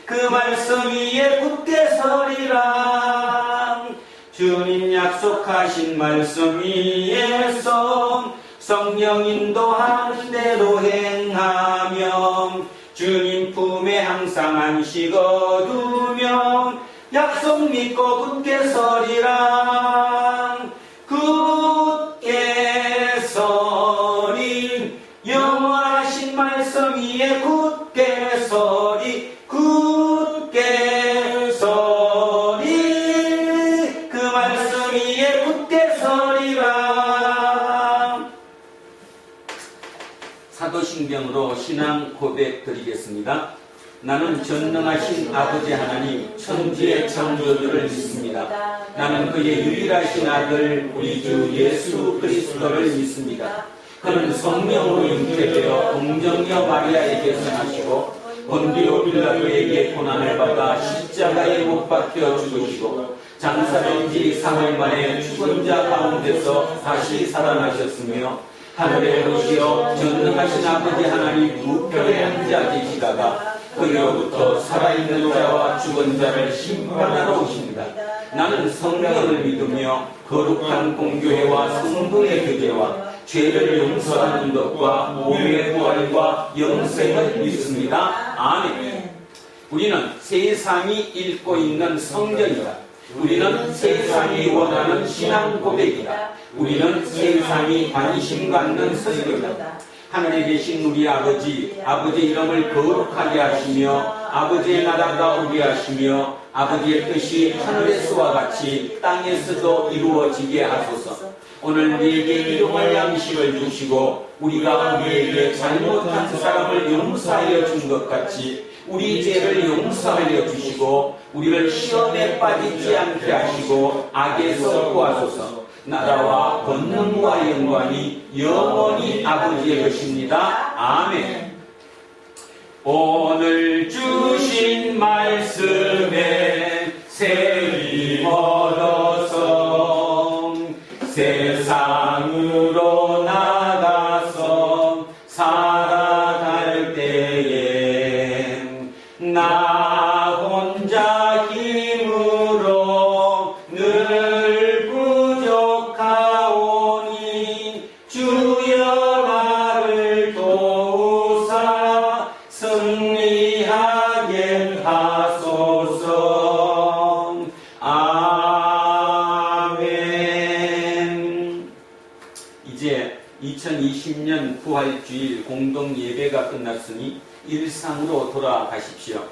그 말씀 위에 굳게 서리라. 주님 약속하신 말씀 위에서 성령 인도하는 대로 행하며 주님 품에 항상 안식 얻으며 약속 믿고 굳게 서리라. 굳게 서리, 영원하신 말씀 위에 굳게 서리, 굳게 서리, 그 말씀 위에 굳게 서리라. 사도신경으로 신앙 고백 드리겠습니다. 나는 전능하신 아버지 하나님 천지의 창조주를 믿습니다. 나는 그의 유일하신 아들 우리 주 예수 그리스도를 믿습니다. 그는 성령으로 잉태되어 동정녀 마리아에게서 나시고 본디오 빌라도에게 고난을 받아 십자가에 못 박혀 죽으시고 장사된 지 3일 만에 죽은 자 가운데서 다시 살아나셨으며 하늘에 오시어 전능하신 아버지 하나님 우편에 앉아 계시다가 그로부터 살아있는 자와 죽은 자를 심판하러 오십니다. 나는 성령을 믿으며 거룩한 공교회와 성도의 교제와 죄를 용서하는 것과 몸의 부활과 영생을 믿습니다. 아멘. 우리는 세상이 읽고 있는 성경이다. 우리는 세상이 원하는 신앙 고백이다. 우리는 세상이 관심 갖는 설교이다. 하늘에 계신 우리 아버지, 아버지의 이름을 거룩하게 하시며 아버지의 나라가 오게 하시며 아버지의 뜻이 하늘에서와 같이 땅에서도 이루어지게 하소서. 오늘 우리에게 일용할 양식을 주시고 우리가 우리에게 잘못한 사람을 용서하여 준 것 같이 우리 죄를 용서하여 주시고 우리를 시험에 빠지지 않게 하시고 악에서 구하소서. 나라와 권능과 영광이 영원히 아버지의 것입니다. 아멘. 오늘 주신 말씀에 새 힘 얻어서 세상으로 나가서 살아갈 때에 나 혼자 힘으로 늘 부족하오니 주여 나를 도우사 승리하게 하소서. 아멘. 이제 2020년 부활주일 공동 예배가 끝났으니 일상으로 돌아가십시오.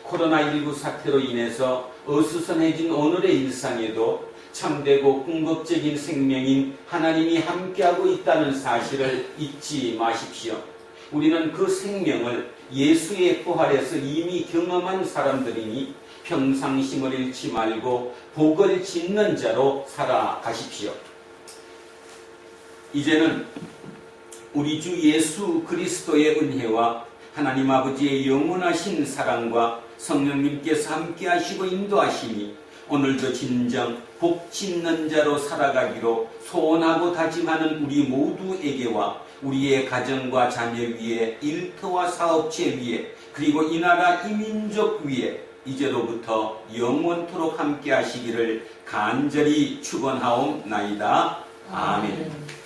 코로나19 사태로 인해서 어수선해진 오늘의 일상에도 참되고 궁극적인 생명인 하나님이 함께하고 있다는 사실을 잊지 마십시오. 우리는 그 생명을 예수의 부활에서 이미 경험한 사람들이니 평상심을 잃지 말고 복을 짓는 자로 살아가십시오. 이제는 우리 주 예수 그리스도의 은혜와 하나님 아버지의 영원하신 사랑과 성령님께서 함께 하시고 인도하시니 오늘도 진정 복 짓는 자로 살아가기로 소원하고 다짐하는 우리 모두에게와 우리의 가정과 자녀 위에, 일터와 사업체 위에, 그리고 이 나라 이 민족 위에 이제로부터 영원토록 함께 하시기를 간절히 축원하옵나이다. 아멘.